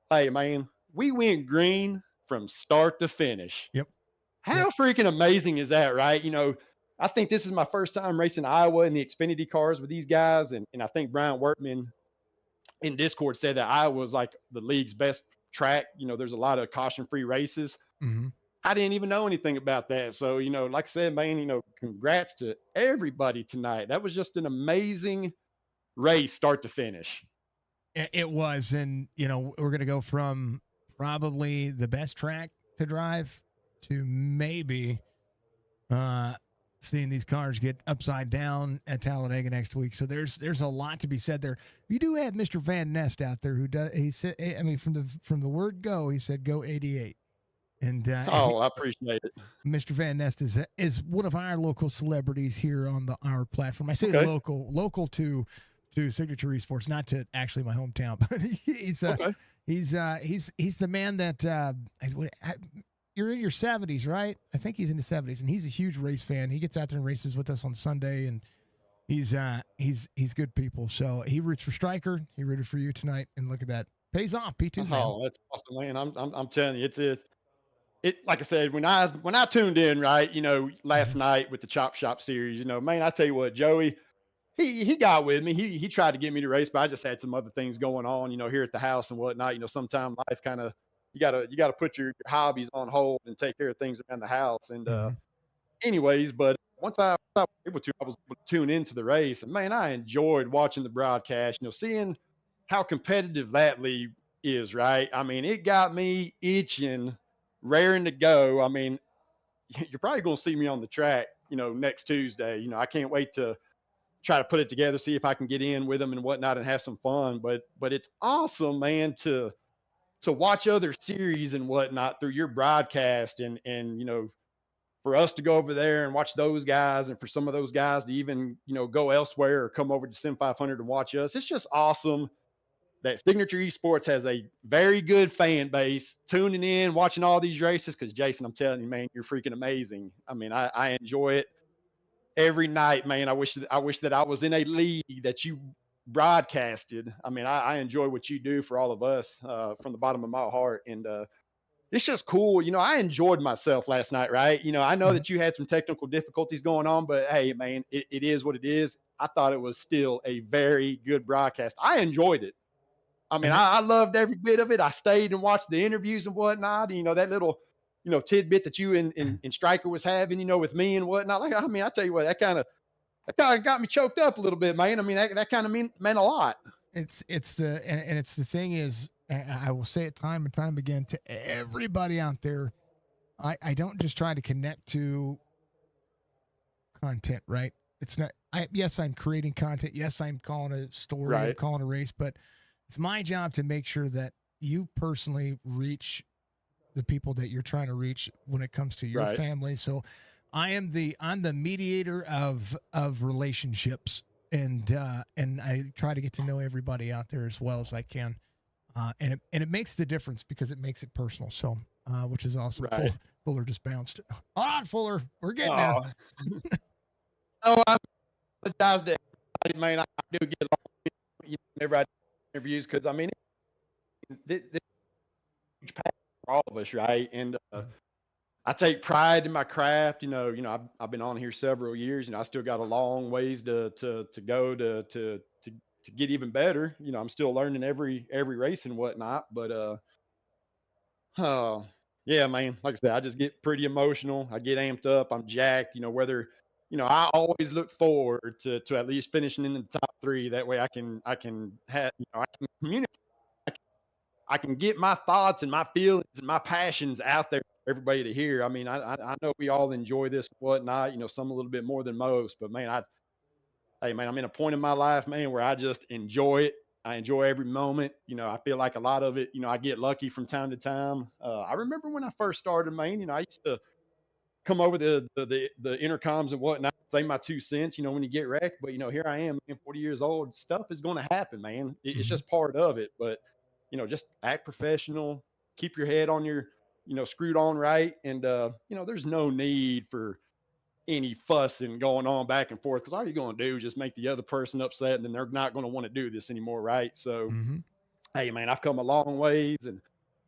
Hey, man, we went green from start to finish. Yep. How freaking amazing is that, right? I think this is my first time racing Iowa in the Xfinity cars with these guys. And I think Brian Workman in Discord said that Iowa was like the league's best track. There's a lot of caution-free races. Mm-hmm. I didn't even know anything about that. So, like I said, man, congrats to everybody tonight. That was just an amazing race start to finish. It was, and we're going to go from probably the best track to drive to maybe seeing these cars get upside down at Talladega next week. So there's a lot to be said there. You do have Mr. Van Nest out there who does. He said, I mean, from the word go, he said go 88. And I appreciate it. Mr. Van Nest is one of our local celebrities here on our platform. I say okay. local to Signature Esports, not to actually my hometown, but he's the man that you're in your 70s, right? I think he's in his 70s, and he's a huge race fan. He gets out there and races with us on Sunday, and he's good people. So he roots for Stryker. He rooted for you tonight, and look at that, pays off. P2. Oh, that's awesome, man. I'm telling you, it like I said, when I tuned in, right, last night with the Chop Shop series, man, I tell you what, Joey. He got with me. He tried to get me to race, but I just had some other things going on, here at the house and whatnot. Sometimes life kind of you gotta put your hobbies on hold and take care of things around the house. And anyways, but once I was able to tune into the race, and man, I enjoyed watching the broadcast. Seeing how competitive that league is, right? I mean, it got me itching, raring to go. I mean, you're probably gonna see me on the track, next Tuesday. I can't wait to try to put it together, see if I can get in with them and whatnot and have some fun. But it's awesome, man, to watch other series and whatnot through your broadcast and for us to go over there and watch those guys and for some of those guys to even, go elsewhere or come over to SIM500 and watch us. It's just awesome that Signature Esports has a very good fan base tuning in, watching all these races. Cause Jason, I'm telling you, man, you're freaking amazing. I mean, I enjoy it every night, man. I wish that I was in a league that you broadcasted. I mean, I enjoy what you do for all of us from the bottom of my heart. And it's just cool. I enjoyed myself last night, right? I know that you had some technical difficulties going on, but hey, man, it is what it is. I thought it was still a very good broadcast. I enjoyed it. I mean, I loved every bit of it. I stayed and watched the interviews and whatnot. That little tidbit that you and Stryker was having, with me and whatnot. Like, I mean, I tell you what, that kind of got me choked up a little bit, man. I mean, that kind of meant a lot. It's the thing is, I will say it time and time again to everybody out there. I don't just try to connect to content, right? It's not. Yes, I'm creating content. Yes, I'm calling a story. I'm Right. calling a race, but it's my job to make sure that you personally reach the people that you're trying to reach when it comes to your Right. family. So I'm the mediator of relationships, and I try to get to know everybody out there as well as I can. And it makes the difference because it makes it personal. So, which is awesome. Right. Fuller just bounced. Hold on, Fuller. We're getting there. Oh, oh, I apologize to everybody, man. I do get along whenever I do interviews because I mean, this is a huge passion for all of us, right? And I take pride in my craft. I've been on here several years. I still got a long ways to go to get even better. I'm still learning every race and whatnot. But oh, yeah, man. Like I said, I just get pretty emotional. I get amped up. I'm jacked. I always look forward to at least finishing in the top three. That way, I can have I can communicate. I can get my thoughts and my feelings and my passions out there for everybody to hear. I mean, I know we all enjoy this and whatnot. Some a little bit more than most, but man, hey man, I'm in a point in my life, man, where I just enjoy it. I enjoy every moment. I feel like a lot of it, I get lucky from time to time. I remember when I first started, man, I used to come over the intercoms and whatnot, say my 2 cents, when you get wrecked. But here I am, man, 40 years old. Stuff is going to happen, man. It's Mhm. just part of it. But just act professional, keep your head on your, screwed on right, and there's no need for any fussing going on back and forth because all you're going to do is just make the other person upset, and then they're not going to want to do this anymore, right? So, Mhm. hey, man, I've come a long ways, and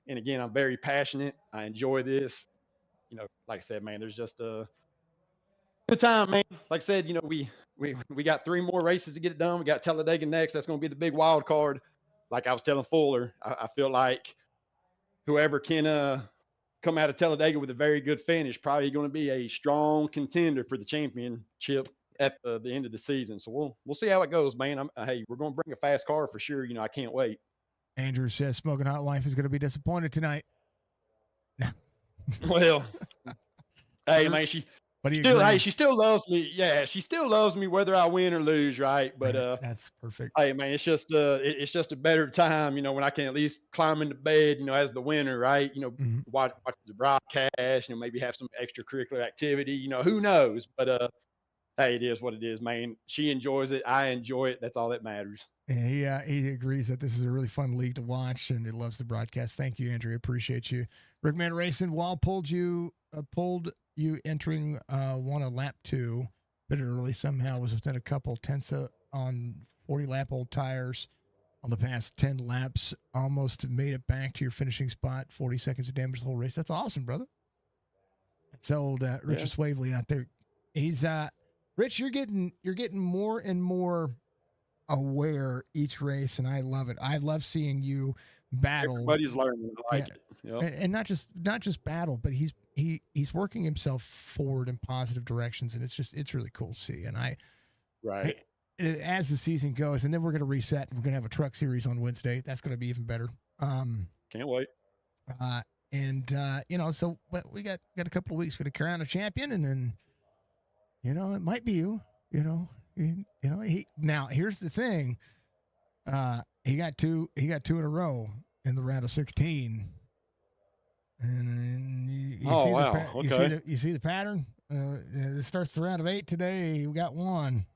again, I'm very passionate. I enjoy this. Like I said, man, there's just a good time, man. Like I said, we got 3 more races to get it done. We got Talladega next. That's going to be the big wild card. Like I was telling Fuller, I feel like whoever can come out of Talladega with a very good finish probably going to be a strong contender for the championship at the end of the season. So we'll see how it goes, man. Hey, we're going to bring a fast car for sure. I can't wait. Andrew says Smoking Hot Wife is going to be disappointed tonight. Well, hey, But man, she he still hey, agrees. she still loves me. Yeah, she still loves me whether I win or lose, right? But Right. That's perfect. hey, man, it's just a better time, when I can at least climb into bed, as the winner, right? Mhm. Watch the broadcast, maybe have some extracurricular activity, who knows? But hey, it is what it is, man. She enjoys it. I enjoy it. That's all that matters. And he agrees that this is a really fun league to watch, and he loves the broadcast. Thank you, Andrew. Appreciate you. Rickman Racing, Wall pulled you entering one of lap 2 a bit early. Somehow was within a couple tenths on 40 lap old tires on the past 10 laps. Almost made it back to your finishing spot. 40 seconds of damage the whole race. That's awesome, brother. It's old Richard Swavely out there. He's Rich. You're getting more and more aware each race, and I love it. I love seeing you battle. Everybody's learning. I like it. Yep. And not just battle, but he's working himself forward in positive directions, and it's really cool to see. And Right. as the season goes, and then we're going to reset, and we're going to have a truck series on Wednesday. That's going to be even better. Can't wait. So but we got a couple of weeks for the crown a champion, and then it might be you. Now here's the thing. He got two in a row in the round of 16. And you see the pattern. It starts the round of 8 today. We got one.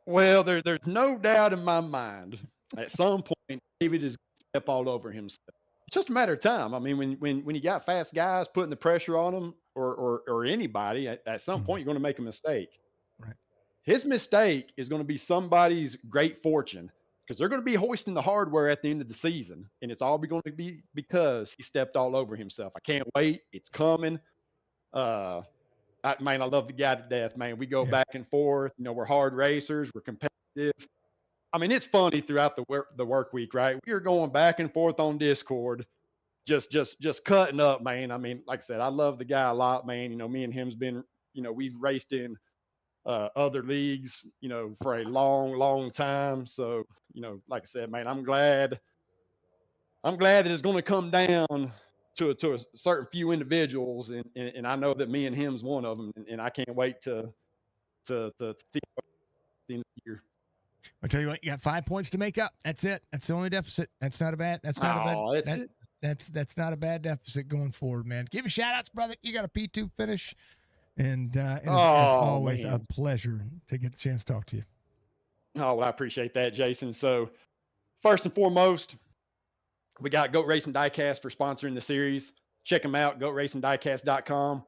Well, there's no doubt in my mind. At some point, David is going to step all over himself. It's just a matter of time. I mean, when you got fast guys putting the pressure on them, or anybody, at some point you're going to make a mistake. Right. His mistake is going to be somebody's great fortune because they're going to be hoisting the hardware at the end of the season, and it's all going to be because he stepped all over himself. I can't wait. It's coming. I love the guy to death, man. We go back and forth. We're hard racers. We're competitive. I mean, it's funny throughout the work week, right? We are going back and forth on Discord, just cutting up, man. I mean, like I said, I love the guy a lot, man. Me and him's been, we've raced in other leagues, for a long, long time. So, like I said, man, I'm glad that it's going to come down to a certain few individuals, and I know that me and him's one of them, and I can't wait to see the end of the year. I'll tell you what, you got 5 points to make up. That's it. That's the only deficit. That's not a bad. That's not a bad. That's not a bad deficit going forward, man. Give you shout outs, brother. You got a P2 finish, and as always, man, a pleasure to get the chance to talk to you. Oh, well, I appreciate that, Jason. So first and foremost, we got Goat Racing Diecast for sponsoring the series. Check them out, goatracingdiecast.com.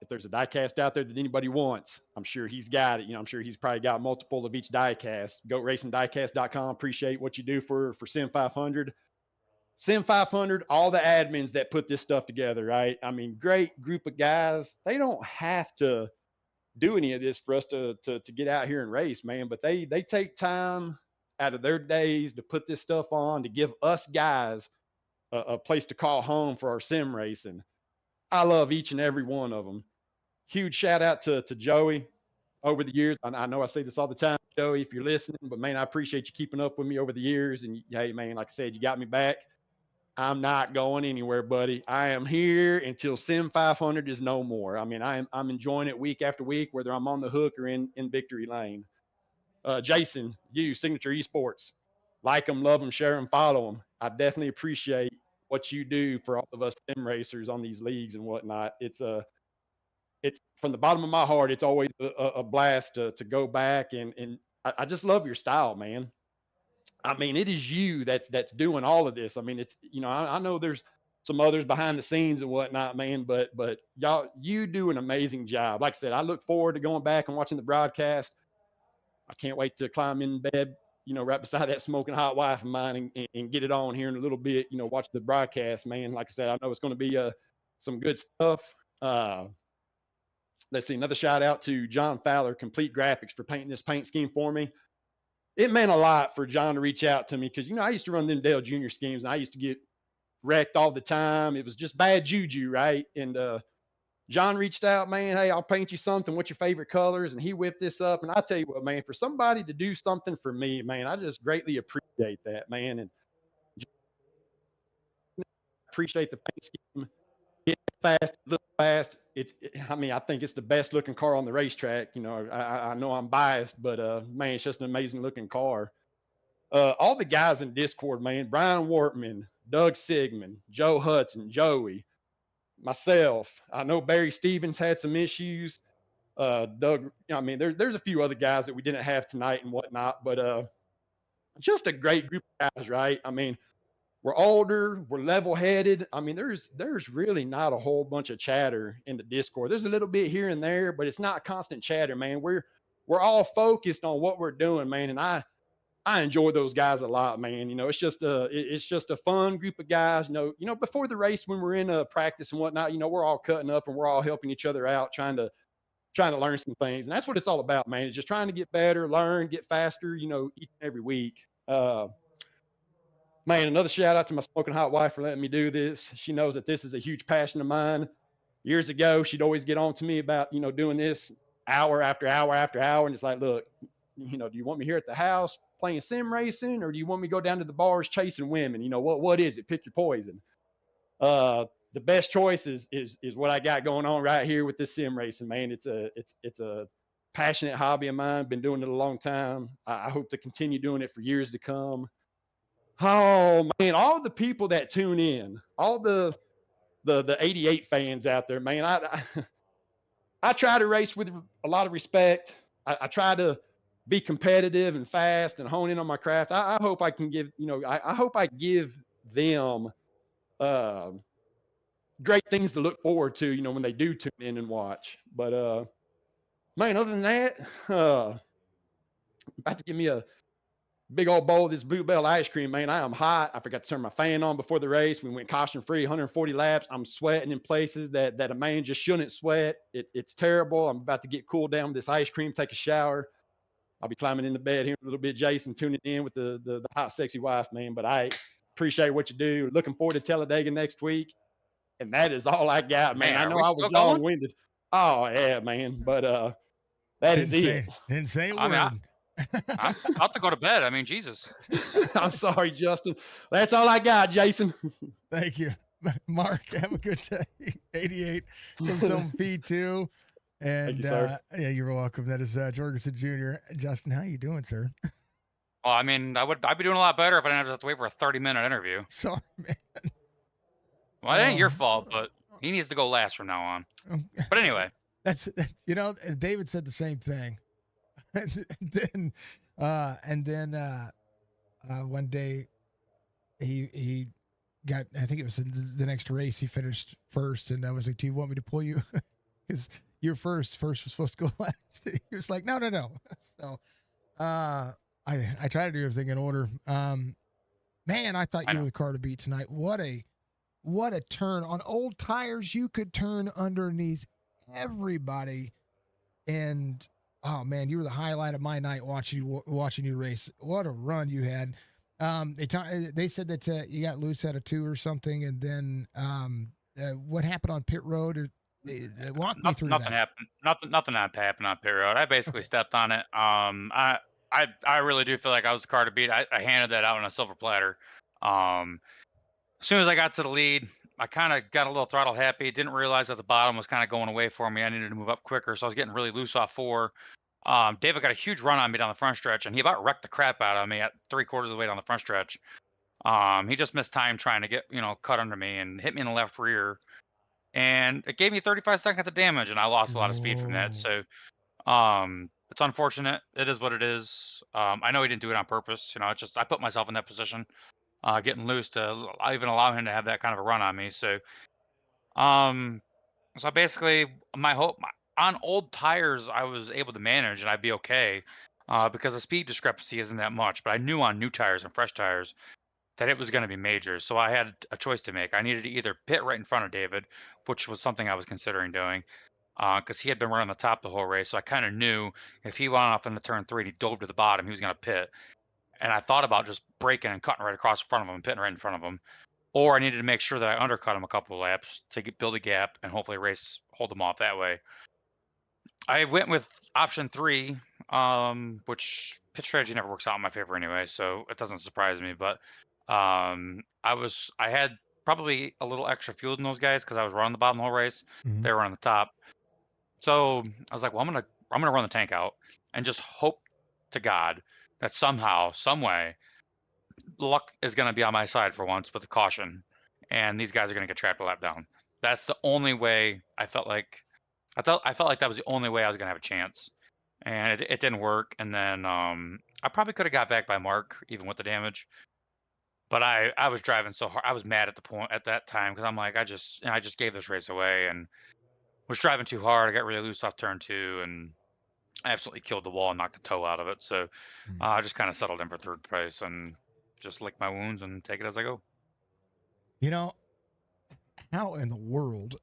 If there's a diecast out there that anybody wants, I'm sure he's got it. I'm sure he's probably got multiple of each diecast. Goatracingdiecast.com. Appreciate what you do for SIM500. SIM500, all the admins that put this stuff together, right? I mean, great group of guys. They don't have to do any of this for us to get out here and race, man. But they take time out of their days to put this stuff on, to give us guys a place to call home for our sim racing. I love each and every one of them. Huge shout out to Joey over the years. I know I say this all the time, Joey, if you're listening, but man, I appreciate you keeping up with me over the years. And hey, man, like I said, you got me back. I'm not going anywhere, buddy. I am here until SIM500 is no more. I mean, I'm enjoying it week after week, whether I'm on the hook or in victory lane. Jason, you, Signature Esports, like them, love them, share them, follow them. I definitely appreciate what you do for all of us sim racers on these leagues and whatnot. It's from the bottom of my heart. It's always a blast to go back and I just love your style, man. I mean, it is you that's doing all of this. I mean, it's, I know there's some others behind the scenes and whatnot, man, but y'all, you do an amazing job. Like I said, I look forward to going back and watching the broadcast. I can't wait to climb in bed, right beside that smoking hot wife of mine and get it on here in a little bit, watch the broadcast, man. Like I said, I know it's going to be some good stuff. Let's see, another shout out to John Fowler, Complete Graphics, for painting this paint scheme for me. It meant a lot for John to reach out to me because, I used to run them Dale Jr. schemes and I used to get wrecked all the time. It was just bad juju, right? And John reached out, man, hey, I'll paint you something. What's your favorite colors? And he whipped this up. And I tell you what, man, for somebody to do something for me, man, I just greatly appreciate that, man. And appreciate the paint scheme. It's fast, look fast. I think it's the best looking car on the racetrack. I know I'm biased, but man, it's just an amazing looking car. All the guys in Discord, man, Brian Wortman, Doug Sigmund, Joe Hudson, Joey, myself. I know Barry Stevens had some issues. Doug, there's a few other guys that we didn't have tonight and whatnot, but just a great group of guys, right? I mean, we're older, we're level-headed. I mean, there's really not a whole bunch of chatter in the Discord. There's a little bit here and there, but it's not constant chatter, man. We're all focused on what we're doing, man. And I enjoy those guys a lot, man. It's just a fun group of guys. Before the race, when we're in practice and whatnot, we're all cutting up and we're all helping each other out, trying to learn some things. And that's what it's all about, man. It's just trying to get better, learn, get faster, each and every week. Man, another shout out to my smoking hot wife for letting me do this. She knows that this is a huge passion of mine. Years ago, she'd always get on to me about, doing this hour after hour after hour. And it's like, look, do you want me here at the house playing sim racing, or do you want me to go down to the bars chasing women? What is it? Pick your poison. The best choice is what I got going on right here with this sim racing, man. It's a passionate hobby of mine. Been doing it a long time. I hope to continue doing it for years to come. Oh man, all the people that tune in, all the 88 fans out there, man. I try to race with a lot of respect. I try to be competitive and fast and hone in on my craft. I hope I can give, I hope I give them great things to look forward to, when they do tune in and watch. But man, other than that, about to give me a big old bowl of this Blue Bell ice cream, man. I am hot. I forgot to turn my fan on before the race. We went caution free, 140 laps. I'm sweating in places that a man just shouldn't sweat. It's terrible. I'm about to get cooled down with this ice cream, take a shower. I'll be climbing into bed here in a little bit, Jason, tuning in with the hot, sexy wife, man. But I appreciate what you do. Looking forward to Talladega next week. And that is all I got, man. I know I was long-winded. Oh, yeah, man. But that is it. Didn't say a word. I'm about to go to bed. I mean, Jesus. I'm sorry, Justin. That's all I got, Jason. Thank you. Mark, have a good day. 88 from Zone P2. And Thank you, sir. yeah, you're welcome. That is Jorgensen Jr. Justin, how you doing, sir? Well, I mean, I'd be doing a lot better if I didn't have to wait for a 30-minute interview. Sorry, man. Well, it ain't your fault, but he needs to go last from now on. But anyway, that's David said the same thing. and then one day he got, I think it was the next race, he finished first, and I was like, do you want me to pull you? Because you're first was supposed to go last. He was like, no. So I try to do everything in order. Man, I thought you were the car to beat tonight. What a turn on old tires. You could turn underneath everybody, and oh man, you were the highlight of my night watching you race. What a run you had. They said that you got loose at a 2 or something, and then what happened on pit road? Walk me through nothing that. happened. Nothing happened on pit road. I basically stepped on it. I really do feel like I was the car to beat. I handed that out on a silver platter. As soon as I got to the lead, I kind of got a little throttle happy. Didn't realize that the bottom was kind of going away for me. I needed to move up quicker, so I was getting really loose off 4. David got a huge run on me down the front stretch, and he about wrecked the crap out of me at 3/4 of the way down the front stretch. He just missed time trying to get cut under me and hit me in the left rear, and it gave me 35 seconds of damage, and I lost a lot of speed from that. So it's unfortunate. It is what it is. I know he didn't do it on purpose. It's just I put myself in that position, getting loose to even allow him to have that kind of a run on me. So um, so basically, my hope on old tires, I was able to manage and I'd be okay, because the speed discrepancy isn't that much. But I knew on new tires and fresh tires that it was going to be major. So I had a choice to make. I needed to either pit right in front of David, which was something I was considering doing, because he had been running the top the whole race. So I kind of knew if he went off into turn 3 and he dove to the bottom, he was going to pit. And I thought about just braking and cutting right across in front of him and pitting right in front of him. Or I needed to make sure that I undercut him a couple of laps to build a gap and hopefully hold him off that way. I went with option 3, which pit strategy never works out in my favor anyway, so it doesn't surprise me. But I had probably a little extra fuel than those guys because I was running the bottom of the whole race. Mhm. They were on the top, so I was like, well, I'm gonna run the tank out and just hope to God that somehow, some way, luck is gonna be on my side for once with the caution, and these guys are gonna get trapped a lap down. That's the only way I felt like. I felt like that was the only way I was gonna have a chance, and it didn't work. And then I probably could have got back by Mark even with the damage, but I was driving so hard. I was mad at the point at that time because I'm like I just gave this race away and was driving too hard. I got really loose off turn 2 and I absolutely killed the wall and knocked the toe out of it. So I just kind of settled in for 3rd place and just lick my wounds and take it as I go. How in the world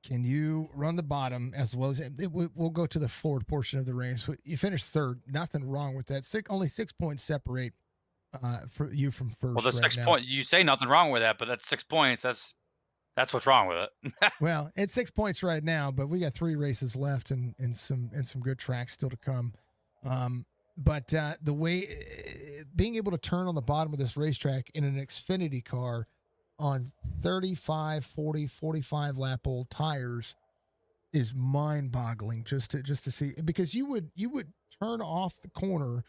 can you run the bottom as well as we'll go to the forward portion of the race? You finished 3rd. Nothing wrong with that. Only 6 points separate for you from first. Well, the right 6 now. point, you say nothing wrong with that, but that's 6 points. That's what's wrong with it. Well, it's 6 points right now, but we got 3 races left and some good tracks still to come. But the way being able to turn on the bottom of this racetrack in an Xfinity car on 35, 40, 45 lap old tires is mind-boggling just to see, because you would turn off the corner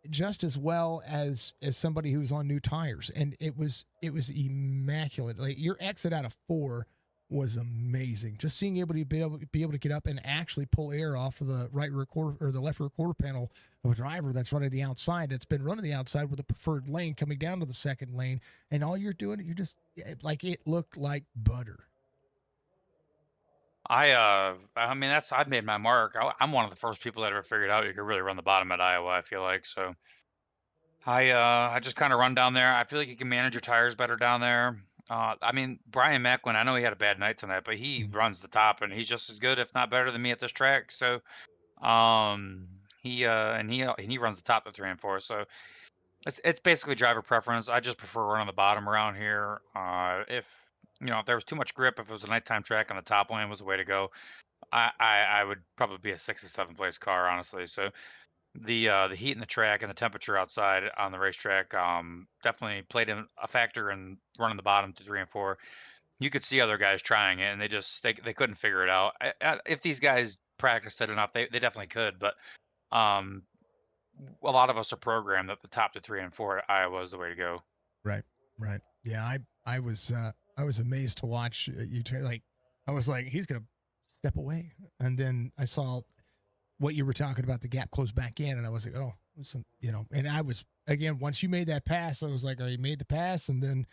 just as well as somebody who's on new tires, and it was immaculate. Like your exit out of 4 was amazing. Just seeing able to be able to get up and actually pull air off of the right rear quarter or the left rear quarter panel of a driver that's running the outside, that's been running the outside with a preferred lane coming down to the second lane, and all you're doing, you're just like, it looked like butter. I mean I've made my mark. I'm one of the first people that ever figured out you could really run the bottom at Iowa, I feel like. So I just kind of run down there. I feel like you can manage your tires better down there. I mean, Brian Macklin, I know he had a bad night tonight, but he runs the top and he's just as good, if not better than me at this track. So he runs the top of 3 and 4. So it's basically driver preference. I just prefer running the bottom around here. If there was too much grip, if it was a nighttime track and the top lane was the way to go, I would probably be a 6th or 7th place car, honestly. So the heat in the track and the temperature outside on the racetrack definitely played a factor in running the bottom to 3 and 4. You could see other guys trying it, and they couldn't figure it out. If these guys practiced it enough, they definitely could. But um, a lot of us are programmed that the top to 3 and 4 at Iowa is the way to go. Right, right. Yeah, I was amazed to watch you like. I was like, he's gonna step away, and then I saw what you were talking about, the gap close back in, and I was like, oh, and I was, again, once you made that pass, I was like, all right, you made the pass, and then,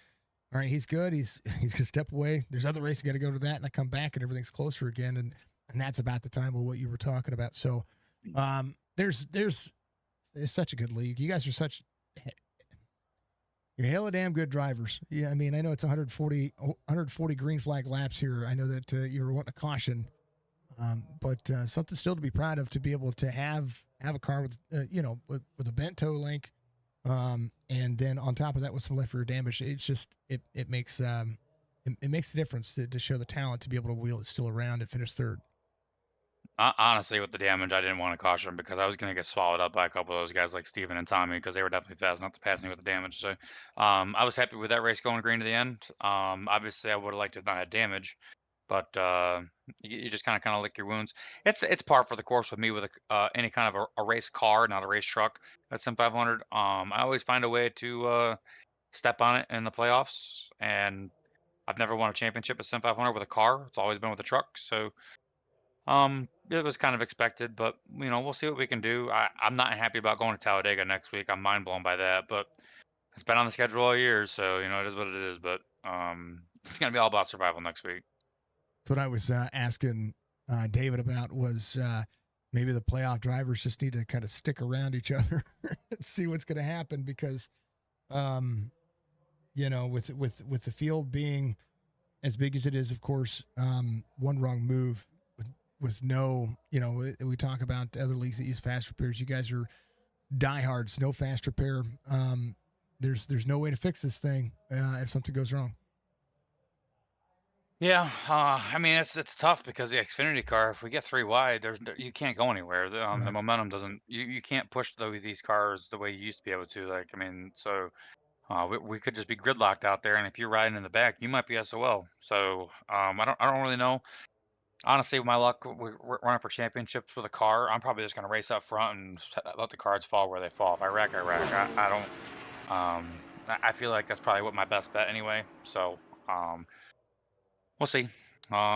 all right, he's good, he's gonna step away. There's other races got to go to that, and I come back, and everything's closer again, and that's about the time of what you were talking about. So, there's such a good league. You guys are you're hella damn good drivers. Yeah, I mean, I know it's 140 green flag laps here. I know that you were wanting a caution. But something still to be proud of, to be able to have a car with with a bent toe link, and then on top of that with some left rear damage. It's just it makes it makes the difference to show the talent to be able to wheel it still around and finish third. Honestly, with the damage, I didn't want to caution because I was going to get swallowed up by a couple of those guys like Steven and Tommy, because they were definitely fast enough to pass me with the damage. So I was happy with that race going green to the end. Obviously, I would have liked to have not had damage, but you just kind of lick your wounds. It's par for the course with me with any kind of a race car, not a race truck. At SIM500. I always find a way to step on it in the playoffs, and I've never won a championship at SIM500 with a car. It's always been with a truck. So it was kind of expected, but we'll see what we can do. I'm not happy about going to Talladega next week. I'm mind blown by that, but it's been on the schedule all year, so it is what it is. But it's gonna be all about survival next week. That's what I was asking David about, was maybe the playoff drivers just need to kind of stick around each other and see what's going to happen, because with the field being as big as it is, of course, one wrong move with no, we talk about other leagues that use fast repairs. You guys are diehards, no fast repair. There's no way to fix this thing if something goes wrong. Yeah, I mean it's tough because the Xfinity car, if we get 3 wide, you can't go anywhere. The Right. momentum doesn't. You can't push these cars the way you used to be able to. Like, I mean, so we could just be gridlocked out there, and if you're riding in the back, you might be SOL. So I don't really know. Honestly, with my luck, we're running for championships with a car. I'm probably just gonna race up front and let the cards fall where they fall. If I wreck, I wreck. I don't. I feel like that's probably what my best bet anyway. So we'll see.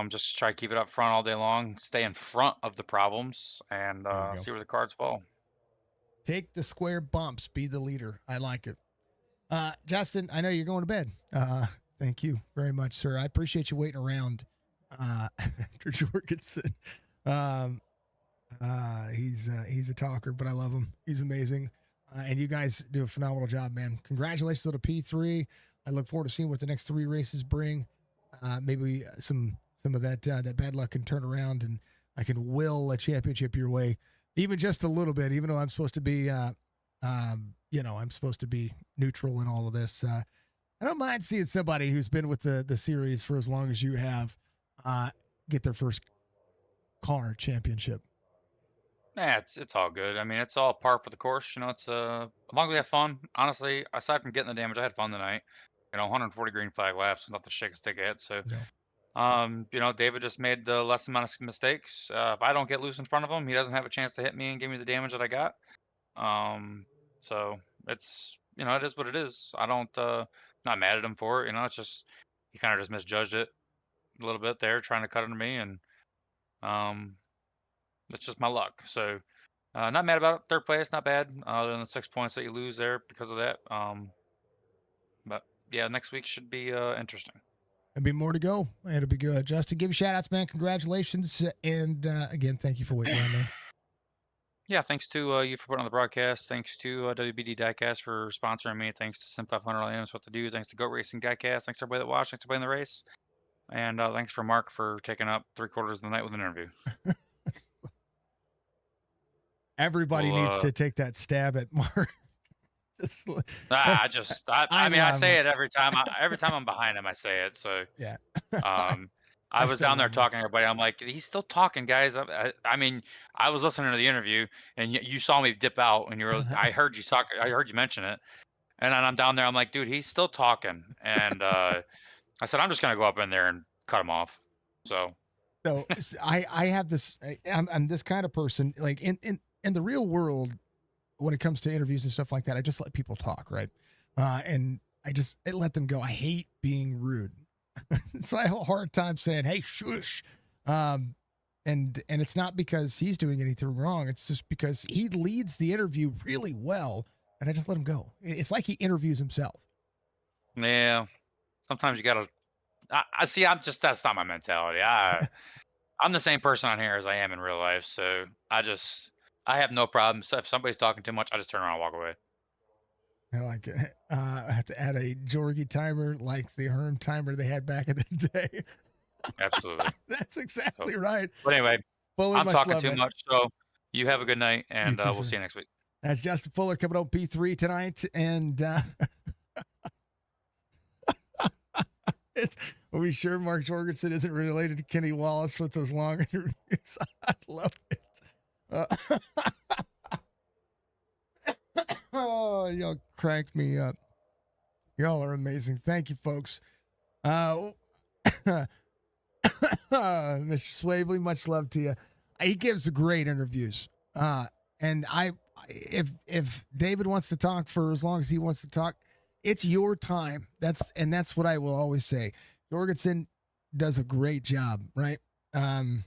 Just try to keep it up front all day long, stay in front of the problems, and see where the cards fall. Take the square bumps, be the leader. I like it. Justin, I know you're going to bed. Thank you very much, sir. I appreciate you waiting around after Jorgensen. He's a talker, but I love him. He's amazing. And you guys do a phenomenal job, man. Congratulations on the P3. I look forward to seeing what the next 3 races bring. Maybe some of that bad luck can turn around, and I can will a championship your way, even just a little bit. Even though I'm supposed to be, I'm supposed to be neutral in all of this. I don't mind seeing somebody who's been with the series for as long as you have get their first car championship. Yeah, it's all good. I mean, it's all par for the course. It's as long as we have fun. Honestly, aside from getting the damage, I had fun tonight. 140 green flag laps, not to shake a stick at. So, David just made the less amount of mistakes. If I don't get loose in front of him, he doesn't have a chance to hit me and give me the damage that I got. So it's it is what it is. I don't not mad at him for it. It's just he kind of just misjudged it a little bit there, trying to cut into me, and that's just my luck. So not mad about it. Third place, not bad. Other than the 6 points that you lose there because of that. But yeah, next week should be interesting. There'll be more to go. It'll be good. Justin, give you shout outs, man. Congratulations. And again, thank you for waiting around, man. Yeah, thanks to you for putting on the broadcast. Thanks to WBD Diecast for sponsoring me. Thanks to Sim500 knows what to do. Thanks to Go Racing Diecast. Thanks to everybody that watched. Thanks for playing the race. And thanks for Mark for taking up 3/4 of the night with an interview. Everybody needs to take that stab at Mark. I mean, I say it every time. Every time I'm behind him, I say it. So yeah. I was still down there love him. talking to everybody. I'm like, he's still talking, guys. I mean, I was listening to the interview, and you saw me dip out, and I heard you talk. I heard you mention it, and then I'm down there. I'm like, dude, he's still talking, and I said, I'm just gonna go up in there and cut him off. So So I have this. I'm this kind of person. Like in the real world, when it comes to interviews and stuff like that, I just let people talk, right? And I let them go. I hate being rude, so I have a hard time saying, "Hey, shush." And it's not because he's doing anything wrong. It's just because he leads the interview really well, and I just let him go. It's like he interviews himself. yeah, sometimes you gotta. I see. That's not my mentality. I'm the same person on here as I am in real life. So I have no problem. So if somebody's talking too much, I just turn around and walk away. I like it. I have to add a Jorgie timer like the Herm timer they had back in the day. Absolutely. That's exactly right. But anyway, Fuller, I'm much talking love, too man. much. So you have a good night, and You too, we'll sir. see you next week. That's Justin Fuller coming on P3 tonight. And are we sure Mark Jorgensen isn't related to Kenny Wallace with those long interviews? I love it. Oh, y'all crank me up. Y'all are amazing. Thank you, folks. Mr. Swavely, much love to you. He gives great interviews. And if David wants to talk for as long as he wants to talk, it's your time. That's what I will always say. Jorgensen does a great job, right? And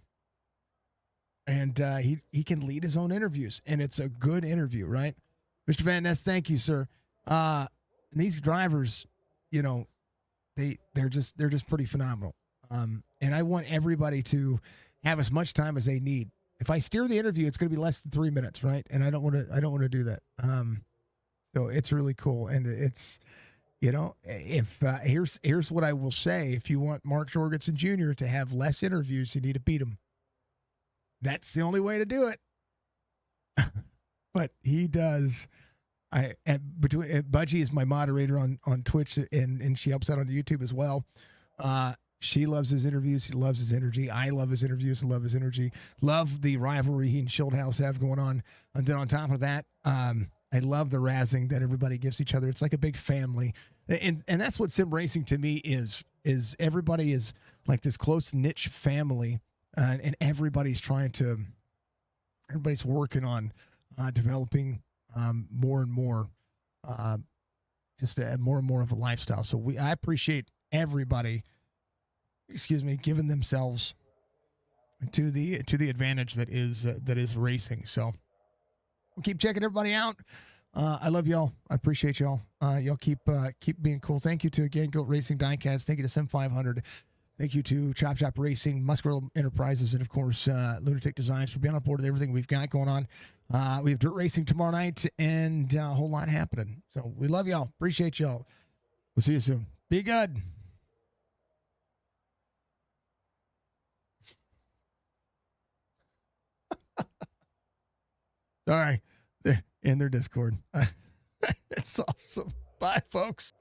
he can lead his own interviews, and it's a good interview, right? Mr. Van Ness, thank you, sir. And these drivers, they're just pretty phenomenal. And I want everybody to have as much time as they need. If I steer the interview, it's going to be less than 3 minutes, right? And I don't want to do that. So it's really cool, and it's, if here's what I will say: if you want Mark Jorgensen Jr. to have less interviews, you need to beat him. That's the only way to do it. But he does. Budgie is my moderator on Twitch, and she helps out on YouTube as well. She loves his interviews. She loves his energy. I love his interviews and love his energy. Love the rivalry he and Schildhouse have going on. And then on top of that, I love the razzing that everybody gives each other. It's like a big family. And that's what sim racing to me is everybody is like this close niche family, and everybody's working on developing more and more, just to add more and more of a lifestyle. So I appreciate everybody, giving themselves to the advantage that is racing. So we'll keep checking everybody out. I love y'all. I appreciate y'all. Y'all keep being cool. Thank you to Goat Racing Diecast. Thank you to SIM500. Thank you to Chop Chop Racing, Muscular Enterprises, and of course Lunatic Designs for being on board with everything we've got going on. We have dirt racing tomorrow night and a whole lot happening. So we love y'all. Appreciate y'all. We'll see you soon. Be good. All right. They're in their Discord. It's awesome. Bye, folks.